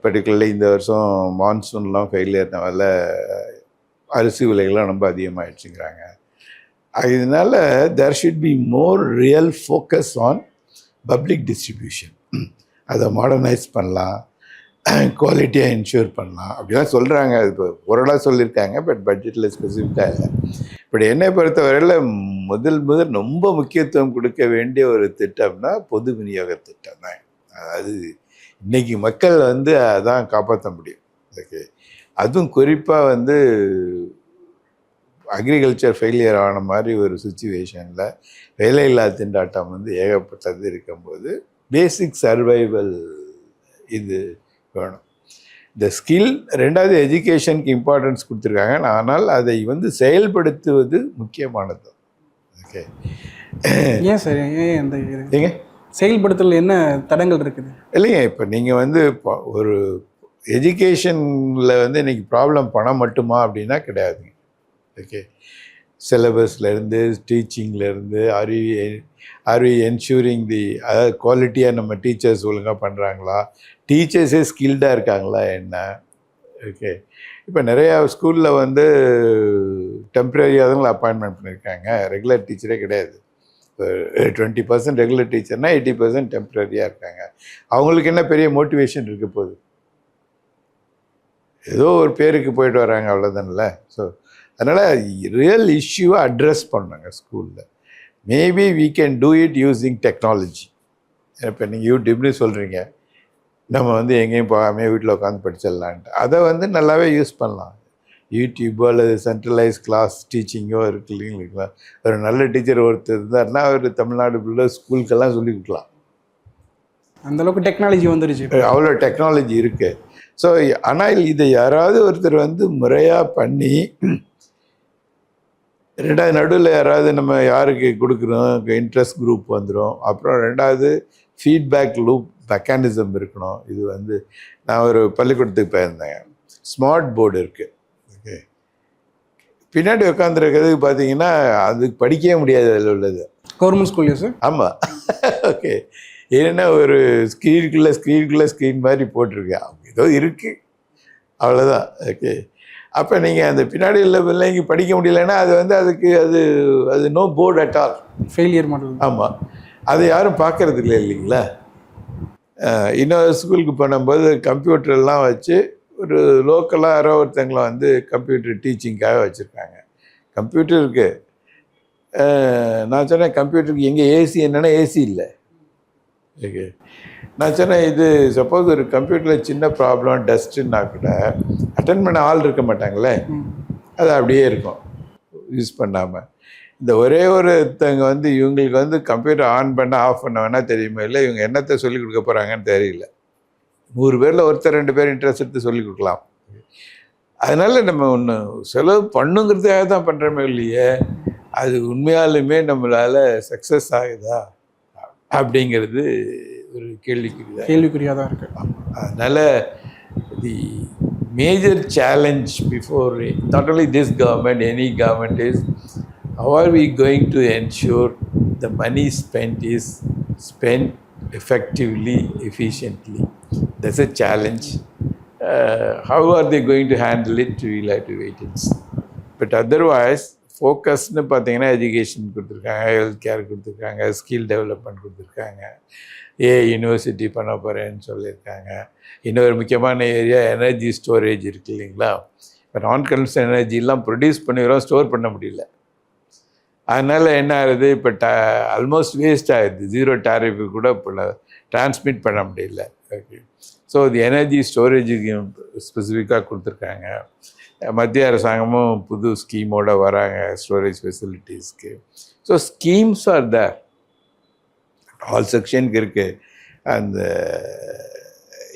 பர்டிகுலர்லி இந்த வருஷம் மான்சூன்லாம் ஃபெயிலியர்னால அரிசி விலைகள்லாம் ரொம்ப அதிகமாகிடுச்சுங்கிறாங்க. இதனால there should be more real focus on public distribution. அதை மாடர்னைஸ் பண்ணலாம், குவாலிட்டியாக என்ஷூர் பண்ணலாம் அப்படிலாம் சொல்கிறாங்க. அது இப்போ ஓரளவு சொல்லியிருக்காங்க, பட் பட்ஜெட்டில் ஸ்பெசிஃபிக்காக இல்லை. இப்படி என்னை பொறுத்த வரையில் முதல் ரொம்ப முக்கியத்துவம் கொடுக்க வேண்டிய ஒரு திட்டம்னா பொது விநியோக திட்டம் தான். அதாவது இன்றைக்கி மக்கள் வந்து அதான் காப்பாற்ற முடியும். ஓகே, அதுவும் குறிப்பாக வந்து அக்ரிகல்ச்சர் ஃபெயிலியர் ஆன மாதிரி ஒரு சுச்சுவேஷனில் வேலையில்லா திண்டாட்டம் வந்து ஏகப்பட்டது இருக்கும்போது பேசிக் சர்வைவல் இது வேணும். இந்த ஸ்கில், ரெண்டாவது எஜுகேஷனுக்கு இம்பார்ட்டன்ஸ் கொடுத்துருக்காங்க, ஆனால் அதை வந்து செயல்படுத்துவது முக்கியமானது. ஓகே, ஏன் சார், ஏன் அந்த ஏங்க செயல்படுத்தல என்ன தடங்கள் இருக்குது? இல்லைங்க, இப்போ நீங்கள் வந்து ஒரு எஜுகேஷனில் வந்து இன்றைக்கி ப்ராப்ளம் பணம் மட்டுமா அப்படின்னா கிடையாதுங்க. ஓகே, சிலபஸ்லேருந்து டீச்சிங்லேருந்து ஆர் வி என்ஷூரிங் அதாவது குவாலிட்டியாக நம்ம டீச்சர்ஸ் ஒழுங்காக பண்ணுறாங்களா, டீச்சர்ஸே ஸ்கில்டாக இருக்காங்களா என்ன. ஓகே, இப்போ நிறையா ஸ்கூலில் வந்து டெம்ப்ரரியாக தான் அப்பாயின்மெண்ட் பண்ணியிருக்காங்க, ரெகுலர் டீச்சரே கிடையாது. இப்போ 20% ரெகுலர் டீச்சர்னால் 80% டெம்ப்ரரியாக இருக்காங்க. அவங்களுக்கு என்ன பெரிய மோட்டிவேஷன் இருக்க போகுது? ஏதோ ஒரு பேருக்கு போயிட்டு வராங்க, அவ்வளோதான்ல. ஸோ அதனால் ரியல் இஷ்யூவை அட்ரெஸ் பண்ணாங்க ஸ்கூலில். Maybe we can do it using technology. இப்போ நீங்கள் யூடியூப்னு சொல்கிறீங்க, நம்ம வந்து எங்கேயும் போகாமல் வீட்டில் உட்காந்து படிச்சிடலான்ட்டு, அதை வந்து நல்லாவே யூஸ் பண்ணலாம். யூடியூப்போ அல்லது சென்ட்ரலைஸ் கிளாஸ் டீச்சிங்கோ இருக்கு இல்லைங்களா. ஒரு நல்ல டீச்சர் ஒருத்தர் இருந்தாருன்னா அவர் தமிழ்நாடு ஃபுல்லாக ஸ்கூலுக்கெல்லாம் சொல்லி கொடுக்கலாம். அந்தளவுக்கு டெக்னாலஜி வந்துருச்சு, அவ்வளோ டெக்னாலஜி இருக்குது. ஸோ ஆனால் இதை யாராவது ஒருத்தர் வந்து முறையாக பண்ணி ரெண்டாவது நடுவில் யாராவது நம்ம யாருக்கு கொடுக்குறோம் இன்ட்ரெஸ்ட் குரூப் வந்துடும். அப்புறம் ரெண்டாவது ஃபீட்பேக் லூப் மெக்கானிசம் இருக்கணும். இது வந்து நான் ஒரு பள்ளிக்கூடத்துக்கு போயிருந்தேன். ஸ்மார்ட் போர்டு இருக்குது. ஓகே, பின்னாடி உட்காந்துருக்கிறதுக்கு பார்த்தீங்கன்னா அதுக்கு படிக்கவே முடியாது அதில் உள்ளது. கவர்மெண்ட் ஸ்கூல்லையா சார்? ஆமாம். ஓகே, ஏன்னா ஒரு ஸ்க்ரீன் மாதிரி போட்டிருக்கேன். ஏதோ இருக்குது, அவ்வளோதான். ஓகே, அப்போ நீங்கள் அந்த பின்னாடி உள்ள பிள்ளைங்க படிக்க முடியலைன்னா அது வந்து அது no board at all, failure model. ஆமாம், அதை யாரும் பார்க்கறது இல்லை இல்லைங்களா? இன்னொரு ஸ்கூலுக்கு போனும்போது கம்ப்யூட்டர்லாம் வச்சு ஒரு லோக்கலாக யாரோ ஒருத்தங்களை வந்து கம்ப்யூட்டர் டீச்சிங்காக வச்சுருக்காங்க. கம்ப்யூட்டர் இருக்குது. நான் சொன்னேன் கம்ப்யூட்டருக்கு எங்கே ஏசி, என்னென்னா ஏசி இல்லை. ஓகே, நான் சொன்னேன் இது சப்போஸ் ஒரு கம்ப்யூட்டரில் சின்ன ப்ராப்ளம் டஸ்ட்டுன்னா கூட அட்டன் பண்ண ஆள் இருக்க மாட்டாங்களே, அது அப்படியே இருக்கும் யூஸ் பண்ணாமல். இந்த ஒரே ஒருத்தங்க வந்து இவங்களுக்கு வந்து கம்ப்யூட்டர் ஆன் பண்ண ஆஃப் பண்ண வேணால் தெரியுமா, இல்லை இவங்க என்னத்தை சொல்லிக் கொடுக்க போகிறாங்கன்னு தெரியல. 100 பேரில் ஒருத்தர் 2 பேர் இன்ட்ரெஸ்ட் எடுத்து சொல்லிக் கொடுக்கலாம். அதனால் நம்ம ஒன்று செலவு பண்ணுங்கிறதுக்காக தான் பண்ணுறோமே இல்லையே, அது உண்மையாலுமே நம்மளால் சக்ஸஸ் ஆகுதா அப்படிங்கிறது ஒரு கேள்விக்குறியாக தான் இருக்குது. அதனால் the major challenge before not only this government, any government is how are we going to ensure the money spent is spent effectively, efficiently. That's a challenge. How are they going to handle it? We'll have to wait and see. But otherwise, ஃபோக்கஸ்னு பார்த்தீங்கன்னா எஜுகேஷன் கொடுத்துருக்காங்க, ஹெல்த் கேர் கொடுத்துருக்காங்க, ஸ்கில் டெவலப்மெண்ட் கொடுத்துருக்காங்க, யூனிவர்சிட்டி பண்ண போகிறேன்னு சொல்லியிருக்காங்க. இன்னொரு முக்கியமான ஏரியா எனர்ஜி ஸ்டோரேஜ் இருக்குது இல்லைங்களா? இப்போ நான் கன்சர்ன் எனர்ஜிலாம் ப்ரொடியூஸ் பண்ணிடுறோம், ஸ்டோர் பண்ண முடியல. அதனால் என்ன ஆகுது, இப்போ ஆல்மோஸ்ட் வேஸ்ட் ஆகிடுது. 0 டேரிஃபு கூட இப்போ டிரான்ஸ்மிட் பண்ண முடியல. ஓகே, ஸோ இது எனர்ஜி ஸ்டோரேஜுக்கு ஸ்பெசிஃபிக்காக கொடுத்துருக்காங்க. மத்திய அரசாங்கமும் புது ஸ்கீமோடு வராங்க ஸ்டோரேஜ் ஃபெசிலிட்டிஸ்க்கு. So schemes are there, all செக்ஷனுக்கு இருக்குது. அந்த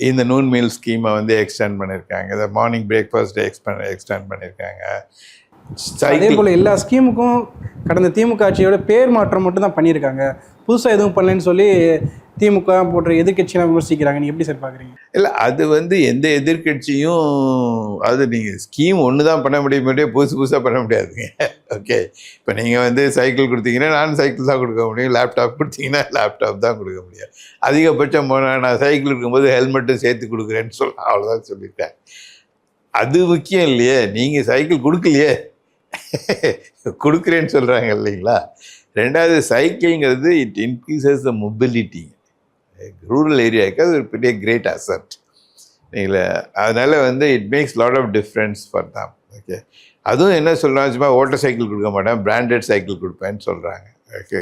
இந்த நூன் மீல் ஸ்கீமை வந்து எக்ஸ்டெண்ட் பண்ணியிருக்காங்க. இந்த மார்னிங் பிரேக்ஃபாஸ்ட்டை எக்ஸ்டெண்ட் பண்ணியிருக்காங்க. அதே போல் எல்லா ஸ்கீமுக்கும் கடந்த திமுக ஆட்சியோட பேர் மாற்றம் மட்டும் தான் பண்ணியிருக்காங்க. புதுசாக எதுவும் பண்ணலன்னு சொல்லி திமுக போன்ற எதிர்கட்சியெலாம் விமர்சிக்கிறாங்க. நீங்கள் எப்படி சார் பார்க்குறீங்க? இல்லை, அது வந்து எந்த எதிர்கட்சியும் அது நீங்கள் ஸ்கீம் ஒன்று தான் பண்ண முடியும், புதுசாக பண்ண முடியாதுங்க. ஓகே, இப்போ நீங்கள் வந்து சைக்கிள் கொடுத்தீங்கன்னா நான் சைக்கிள் தான் கொடுக்க முடியும், லேப்டாப் கொடுத்தீங்கன்னா லேப்டாப் தான் கொடுக்க முடியும். அதிகபட்சம் நான் சைக்கிள் இருக்கும்போது ஹெல்மெட்டும் சேர்த்து கொடுக்குறேன்னு அவ்வளோதான் சொல்லியிருக்கேன். அது முக்கியம் இல்லையே, நீங்கள் சைக்கிள் கொடுக்கலையே, கொடுக்குறேன்னு சொல்கிறாங்க இல்லைங்களா? ரெண்டாவது, சைக்கிள்ங்கிறது it increases the mobility. Rural ஏரியாவுக்கு அது ஒரு பெரிய கிரேட் அசட் இல்லைங்களா? அதனால் வந்து it makes lot of difference for them. Okay, அதுவும் என்ன சொல்கிறாங்க, சும்மா ஓட்டர் சைக்கிள் கொடுக்க மாட்டேன், பிராண்டட் சைக்கிள் கொடுப்பேன்னு சொல்கிறாங்க. ஓகே,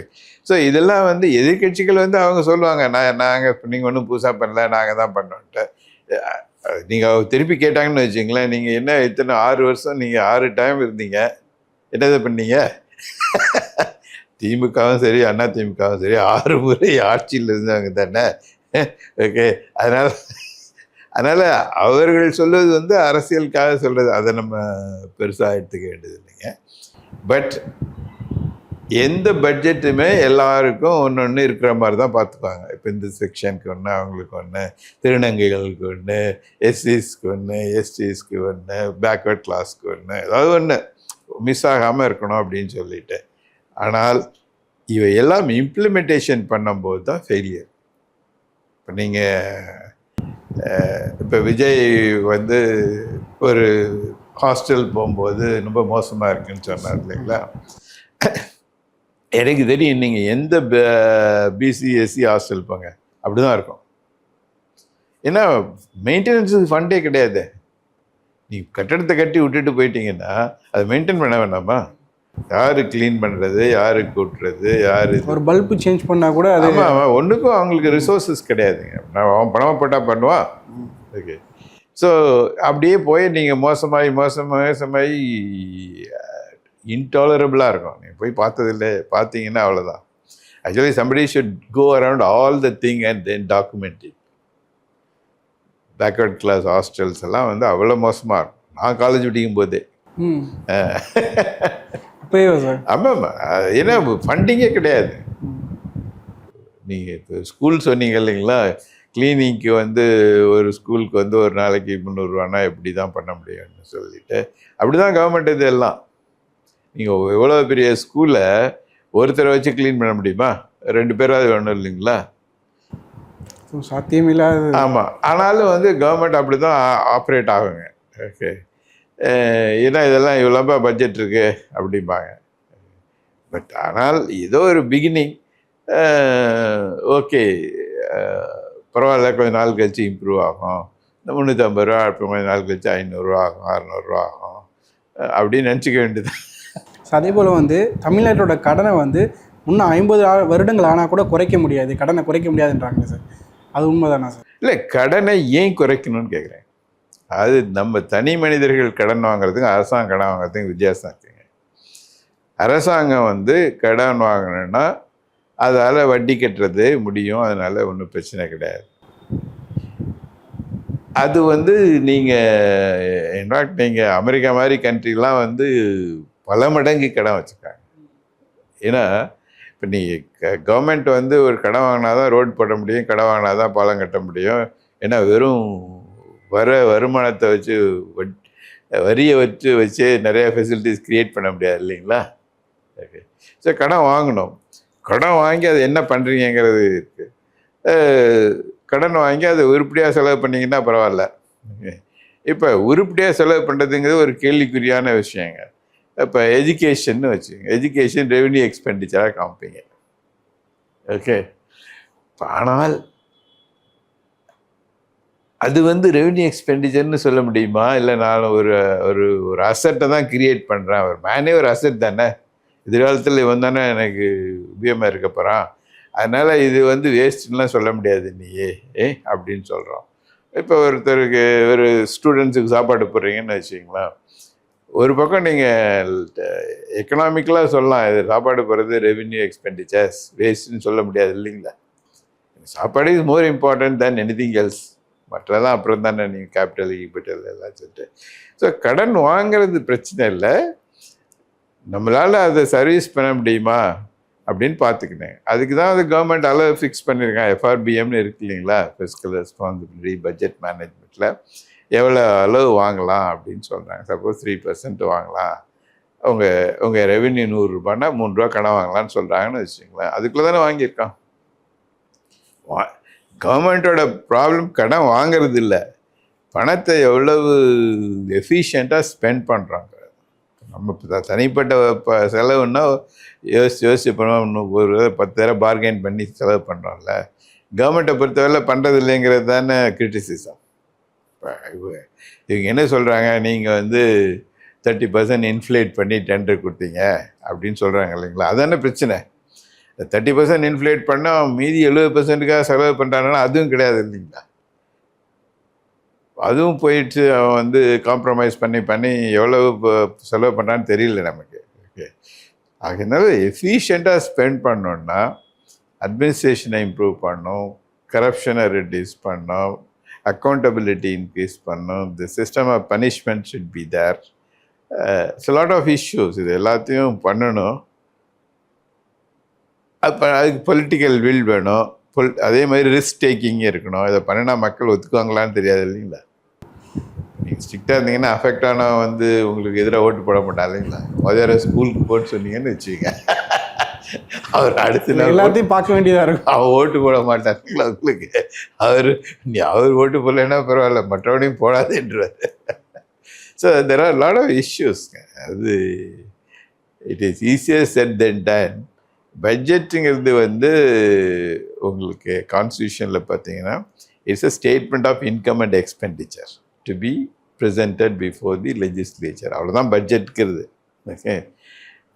ஸோ இதெல்லாம் வந்து எதிர்கட்சிகள் வந்து அவங்க சொல்லுவாங்க, நாங்கள் நீங்கள் ஒன்றும் புதுசாக பண்ணல, நாங்கள் தான் பண்ணோன்ட்டு. நீங்கள் திருப்பி கேட்டாங்கன்னு வச்சுங்களேன், நீங்கள் என்ன இத்தனை 6 வருஷம் நீங்கள் 6 டைம் இருந்தீங்க, என்னதை பண்ணீங்க? திமுகவும் சரி அண்ணா திமுகவும் சரி 6 முறை ஆட்சியில் இருந்தாங்க தானே. ஓகே, அதனால் அவர்கள் சொல்வது வந்து அரசியலுக்காக சொல்கிறது, அதை நம்ம பெருசாக எடுத்துக்க வேண்டியது இல்லைங்க. பட் எந்த பட்ஜெட்டுமே எல்லாருக்கும் ஒன்று ஒன்று இருக்கிற மாதிரி தான் பார்த்துப்பாங்க. இப்போ இந்த செக்ஷனுக்கு ஒன்று, அவங்களுக்கு ஒன்று, திருநங்கைகளுக்கு ஒன்று, எஸ்சிஸ்க்கு ஒன்று, எஸ்டிஸ்க்கு ஒன்று, பேக்வர்ட் கிளாஸ்க்கு ஒன்று, ஏதாவது ஒன்று மிஸ் ஆகாமல் இருக்கணும் அப்படின்னு சொல்லிட்டு. ஆனால் இவை எல்லாம் இம்ப்ளிமெண்டேஷன் பண்ணும்போது தான் ஃபெயிலியர். இப்போ நீங்கள் இப்போ விஜய் வந்து ஒரு ஹாஸ்டல் போகும்போது ரொம்ப மோசமாக இருக்குன்னு சொன்னார் இல்லைங்களா? எனக்கு தெரியும், நீங்கள் எந்த பிசிஎஸ்சி ஹாஸ்டல் போங்க அப்படி தான் இருக்கும். ஏன்னா மெயின்டெனன்ஸுக்கு ஃபண்டே கிடையாது. நீங்கள் கட்டடத்தை கட்டி விட்டுட்டு போயிட்டீங்கன்னா அதை மெயின்டைன் பண்ண வேண்டாமா? யார் க்ளீன் பண்ணுறது, யார் கூட்டுறது, யார் ஒரு பல்பு சேஞ்ச் பண்ணால் கூட அது ஒன்றுக்கும் அவங்களுக்கு ரிசோர்ஸஸ் கிடையாதுங்க. அவன் பணமாக போட்டால் பண்ணுவான். ஓகே, ஸோ அப்படியே போய் நீங்கள் மோசமாகி இன்டாலரபிளாக இருக்கும். நீங்கள் போய் பார்த்தீங்கன்னா அவ்வளோதான். Actually somebody should go around all the thing and then document it. Backward class hostels எல்லாம் வந்து அவ்வளோ மோசமாக இருக்கும். நான் காலேஜ் படிக்கும் போதே இப்போயே சார். ஆமாம், ஏன்னா ஃபண்டிங்கே கிடையாது. நீங்கள் இப்போ ஸ்கூல் சொன்னீங்க இல்லைங்களா, கிளீனிங்க்கு வந்து ஒரு ஸ்கூலுக்கு வந்து ஒரு நாளைக்கு 300 எப்படி தான் பண்ண முடியும்னு சொல்லிட்டு அப்படி தான் கவர்மெண்ட் இது எல்லாம். நீங்கள் எவ்வளோ பெரிய ஸ்கூலை ஒருத்தரை வச்சு க்ளீன் பண்ண முடியுமா? 2 பேராவது வேணும் இல்லைங்களா? சாத்தியம் இல்லாத. ஆமாம், ஆனாலும் வந்து கவர்மெண்ட் அப்படி தான் ஆப்ரேட் ஆகுங்க. ஓகே, ஏன்னா இதெல்லாம் இவ்வளோப்பா பட்ஜெட் இருக்கு அப்படிம்பாங்க. பட் ஆனால் ஏதோ ஒரு பிகினிங். ஓகே, பரவாயில்ல, கொஞ்சம் நாள் கழிச்சு இம்ப்ரூவ் ஆகும். இந்த 350 ரூபா அப்புறம் கொஞ்சம் நாள் கழிச்சு 500 ரூபா ஆகும், 600 ரூபா ஆகும் அப்படின்னு நினச்சிக்க வேண்டியது. அதே போல் வந்து தமிழ்நாட்டோட கடனை வந்து இன்னும் 50 வருடங்கள் ஆனால் கூட குறைக்க முடியாது, கடனை குறைக்க முடியாதுன்றாங்க சார். அது உண்மைதானா சார்? இல்லை, கடனை ஏன் குறைக்கணும்னு கேட்குறேன். அது நம்ம தனி மனிதர்கள் கடன் வாங்குறதுக்கும் அரசாங்கம் கடன் வாங்குறதுக்கும் வித்தியாசம் இருக்குங்க. அரசாங்கம் வந்து கடன் வாங்கணுன்னா அதால் வட்டி கட்டுறது முடியும், அதனால் ஒன்றும் பிரச்சனை கிடையாது. அது வந்து நீங்கள் இன்ஃபேக்ட் நீங்கள் அமெரிக்கா மாதிரி கண்ட்ரிலாம் வந்து பல மடங்கு கடன் வச்சுருக்காங்க. ஏன்னா இப்போ நீங்கள் கவர்மெண்ட் வந்து ஒரு கடன் வாங்கினா தான் ரோடு போட முடியும், கடன் வாங்கினா தான் பாலம் கட்ட முடியும். ஏன்னா வெறும் வருமானத்தை வச்சு வரியை வச்சு நிறைய ஃபெசிலிட்டிஸ் க்ரியேட் பண்ண முடியாது இல்லைங்களா? ஓகே, ஸோ கடன் வாங்கணும். கடன் வாங்கி அது என்ன பண்ணுறீங்கிறது இருக்குது. கடன் வாங்கி அதை உருப்படியாக செலவு பண்ணிங்கன்னா பரவாயில்ல. இப்போ உருப்படியாக செலவு பண்ணுறதுங்கிறது ஒரு கேள்விக்குறியான விஷயங்க. இப்போ எஜுகேஷன்னு வச்சுக்கோங்க, எஜுகேஷன் ரெவென்யூ எக்ஸ்பெண்டிச்சராக காமிப்பீங்க. ஓகே, ஆனால் அது வந்து ரெவென்யூ எக்ஸ்பெண்டிச்சர்னு சொல்ல முடியுமா? இல்லை நான் ஒரு ஒரு ஒரு அசட்டை தான் கிரியேட் பண்ணுறேன். ஒரு மேனே ஒரு அசட் தானே, எதிர்காலத்தில் இவன் தானே எனக்கு உபயோகமாக இருக்க போகிறான், அதனால் இது வந்து வேஸ்ட்டுலாம் சொல்ல முடியாது நீயே அப்படின்னு சொல்கிறோம். இப்போ ஒருத்தருக்கு ஒரு ஸ்டூடெண்ட்ஸுக்கு சாப்பாடு போடுறீங்கன்னு வச்சுக்கிங்களேன், ஒரு பக்கம் நீங்கள் எக்கனாமிக்கலாக சொல்லலாம், இது சாப்பாடு போடுறது ரெவென்யூ எக்ஸ்பெண்டிச்சர்ஸ் வேஸ்ட்டுன்னு சொல்ல முடியாது இல்லைங்களா? சாப்பாடு is more important than anything else. மற்றெல்லாம் அப்புறம் தானே நீங்கள் கேபிட்டல் ஈபிட்டல் எல்லாம் சொல்லிட்டு. ஸோ கடன் வாங்கிறது பிரச்சனை இல்லை, நம்மளால் அதை சர்வீஸ் பண்ண முடியுமா அப்படின்னு பார்த்துக்கினேன். அதுக்கு தான் அது கவர்மெண்ட் அளவு ஃபிக்ஸ் பண்ணியிருக்காங்க. எஃப்ஆர்பிஎம்னு இருக்கு இல்லைங்களா, ஃபிஸ்கல் ரெஸ்பான்சிபிலிட்டி பட்ஜெட் மேனேஜ்மெண்ட்டில் எவ்வளோ அளவு வாங்கலாம் அப்படின்னு சொல்கிறாங்க. சப்போஸ் 3% வாங்கலாம், உங்கள் ரெவென்யூ 100 ரூபான்னா 3 ரூபா கடன் வாங்கலாம்னு சொல்கிறாங்கன்னு வச்சுக்கோங்களேன். அதுக்குள்ளே தானே வாங்கியிருக்கான். கவர்மெண்ட்டோட ப்ராப்ளம் கடன் வாங்கிறது இல்லை, பணத்தை எவ்வளவு எஃபிஷியண்ட்டாக ஸ்பெண்ட் பண்ணுறாங்க. நம்ம தனிப்பட்ட செலவுன்னா யோசிச்சு பண்ணுவோம், ஒரு 10,000 பார்கெயின் பண்ணி செலவு பண்ணுறோம்ல. கவர்மெண்ட்டை பொறுத்தவரை பண்ணுறது இல்லைங்கிறது தானே கிரிட்டிசிசம். இவங்க என்ன சொல்கிறாங்க, நீங்கள் வந்து 30% இன்ஃப்ளேட் பண்ணி டெண்டர் கொடுத்தீங்க அப்படின்னு சொல்கிறாங்க இல்லைங்களா? அதானே பிரச்சனை. 30% இன்ஃப்ளேட் பண்ணால் மீதி 70%க்காக செலவு பண்ணுறாங்கன்னா அதுவும் கிடையாது இல்லைங்களா? அதுவும் போயிடுச்சு. அவன் வந்து காம்ப்ரமைஸ் பண்ணி எவ்வளவு செலவு பண்ணுறான்னு தெரியல நமக்கு. ஓகே, அதனால எஃபிஷியண்ட்டாக ஸ்பெண்ட் பண்ணோன்னா அட்மினிஸ்ட்ரேஷனை இம்ப்ரூவ் பண்ணணும், கரப்ஷனை ரெடியூஸ் பண்ணணும், அக்கௌண்டபிலிட்டி இன்க்ரீஸ் பண்ணணும், the system of punishment should be there. Lot of issues, இது எல்லாத்தையும் பண்ணணும். அப்போ அதுக்கு பொலிட்டிக்கல் வில் வேணும், அதே மாதிரி ரிஸ்க் டேக்கிங் இருக்கணும். இதை பண்ணினா மக்கள் ஒத்துக்குவாங்களான்னு தெரியாது இல்லைங்களா? நீங்கள் ஸ்ட்ரிக்டாக இருந்தீங்கன்னா அஃபெக்ட் ஆனால் வந்து உங்களுக்கு எதிராக ஓட்டு போட மாட்டாங்க இல்லைங்களா? முதல்ல ஸ்கூலுக்கு போட்டு சொன்னீங்கன்னு வச்சுக்கோங்க, அவர் அடுத்த நாள் எல்லாத்தையும் பார்க்க வேண்டியதாக இருக்கும். அவர் ஓட்டு போட மாட்டாருங்களா உங்களுக்கு? அவர் ஓட்டு போடலைன்னா பரவாயில்ல, மற்றவனையும் போடாதுன்றார். So there are lot of issues. அது it is easier said than done. பட்ஜெட்டுங்கிறது வந்து உங்களுக்கு கான்ஸ்டியூஷனில் பார்த்தீங்கன்னா it's a statement of income and expenditure to be presented before the legislature. அவ்வளோதான் பட்ஜெட்டுங்கிறது. ஓகே,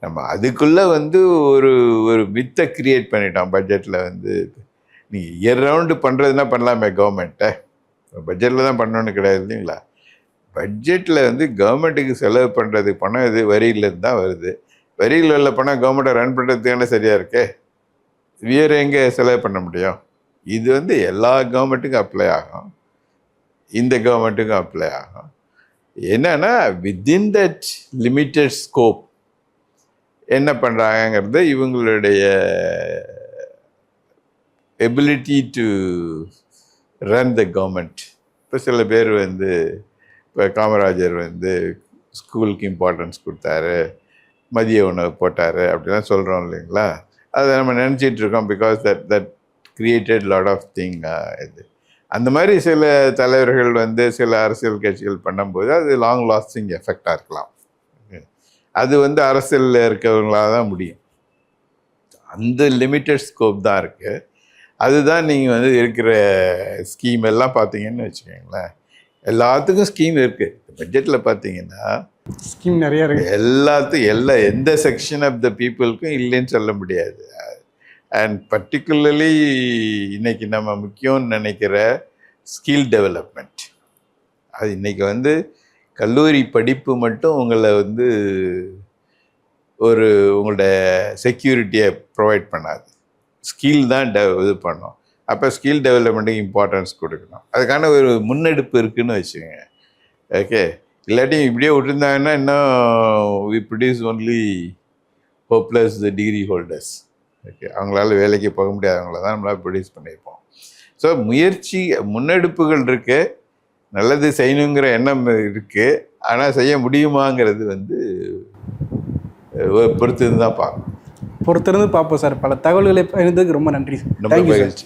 நம்ம அதுக்குள்ளே வந்து ஒரு மித்தை க்ரியேட் பண்ணிட்டோம். பட்ஜெட்டில் வந்து நீங்கள் இயர் ரவுண்டு பண்ணுறதுனா பண்ணலாமே கவர்மெண்ட்டை, பட்ஜெட்டில் தான் பண்ணணுன்னு கிடையாது இல்லைங்களா? பட்ஜெட்டில் வந்து கவர்மெண்ட்டுக்கு செலவு பண்ணுறது பணம் இது வரியிலேருந்து தான் வருது. வரியில் உள்ள பணம் கவர்மெண்ட்டை ரன் பண்ணுறதுக்கான சரியாக இருக்கே, வேறு எங்கே செலவு பண்ண முடியும்? இது வந்து எல்லா கவர்மெண்ட்டுக்கும் அப்ளை ஆகும், இந்த கவர்மெண்ட்டுக்கும் அப்ளை ஆகும். என்னன்னா வித்தின் தட் லிமிட்டட் ஸ்கோப் என்ன பண்ணுறாங்கங்கிறது இவங்களுடைய ability to run the government. இப்போ சில பேர் வந்து இப்போ காமராஜர் வந்து ஸ்கூலுக்கு இம்பார்ட்டன்ஸ் கொடுத்தாரு, மதிய உணவு போட்டார் அப்படிலாம் சொல்கிறோம் இல்லைங்களா. அதை நம்ம நினச்சிட்டு இருக்கோம் because that created lot of thing. இது அந்த மாதிரி சில தலைவர்கள் வந்து சில அரசியல் கட்சிகள் பண்ணும்போது அது லாங் லாஸ்டிங் எஃபெக்டாக இருக்கலாம். அது வந்து அரசியலில் இருக்கிறவங்களாக தான் முடியும். அந்த லிமிட்டட் ஸ்கோப் தான் இருக்குது. அதுதான் நீங்கள் வந்து இருக்கிற ஸ்கீம் எல்லாம் பார்த்தீங்கன்னு வச்சுக்கோங்களேன், எல்லாத்துக்கும் ஸ்கீம் இருக்குது. பட்ஜெட்டில் பார்த்தீங்கன்னா ஸ்கீம் நிறைய இருக்குது. எல்லாத்துக்கும் எந்த செக்ஷன் ஆஃப் த பீப்புளுக்கும் இல்லைன்னு சொல்ல முடியாது. அண்ட் பர்டிகுலர்லி இன்னைக்கு நம்ம முக்கியம்னு நினைக்கிற ஸ்கில் டெவலப்மெண்ட், அது இன்னைக்கு வந்து கல்லூரி படிப்பு மட்டும் உங்களை வந்து உங்களோட செக்யூரிட்டியை ப்ரொவைட் பண்ணாது. ஸ்கில் தான் இது பண்ணோம். அப்போ ஸ்கில் டெவலப்மெண்ட்டுக்கு இம்பார்ட்டன்ஸ் கொடுக்கணும். அதுக்கான ஒரு முன்னெடுப்பு இருக்குதுன்னு வச்சுக்கோங்க. ஓகே, இல்லாட்டி இப்படியே விட்டுருந்தாங்கன்னா இன்னும் we produce only hopeless degree holders. Okay, அவங்களால வேலைக்கு போக முடியாதவங்கள தான் நம்மளால் ப்ரொடியூஸ் பண்ணியிருப்போம். ஸோ முன்னெடுப்புகள் இருக்குது, நல்லது செய்யணுங்கிற எண்ணம் இருக்குது. ஆனால் செய்ய முடியுமாங்கிறது வந்து பொறுத்திருந்து தான் பார்க்கணும். பொறுத்திருந்து பார்ப்போம் சார். பல தகவல்களை பகிர்ந்ததுக்கு ரொம்ப நன்றி. ரொம்ப மகிழ்ச்சி.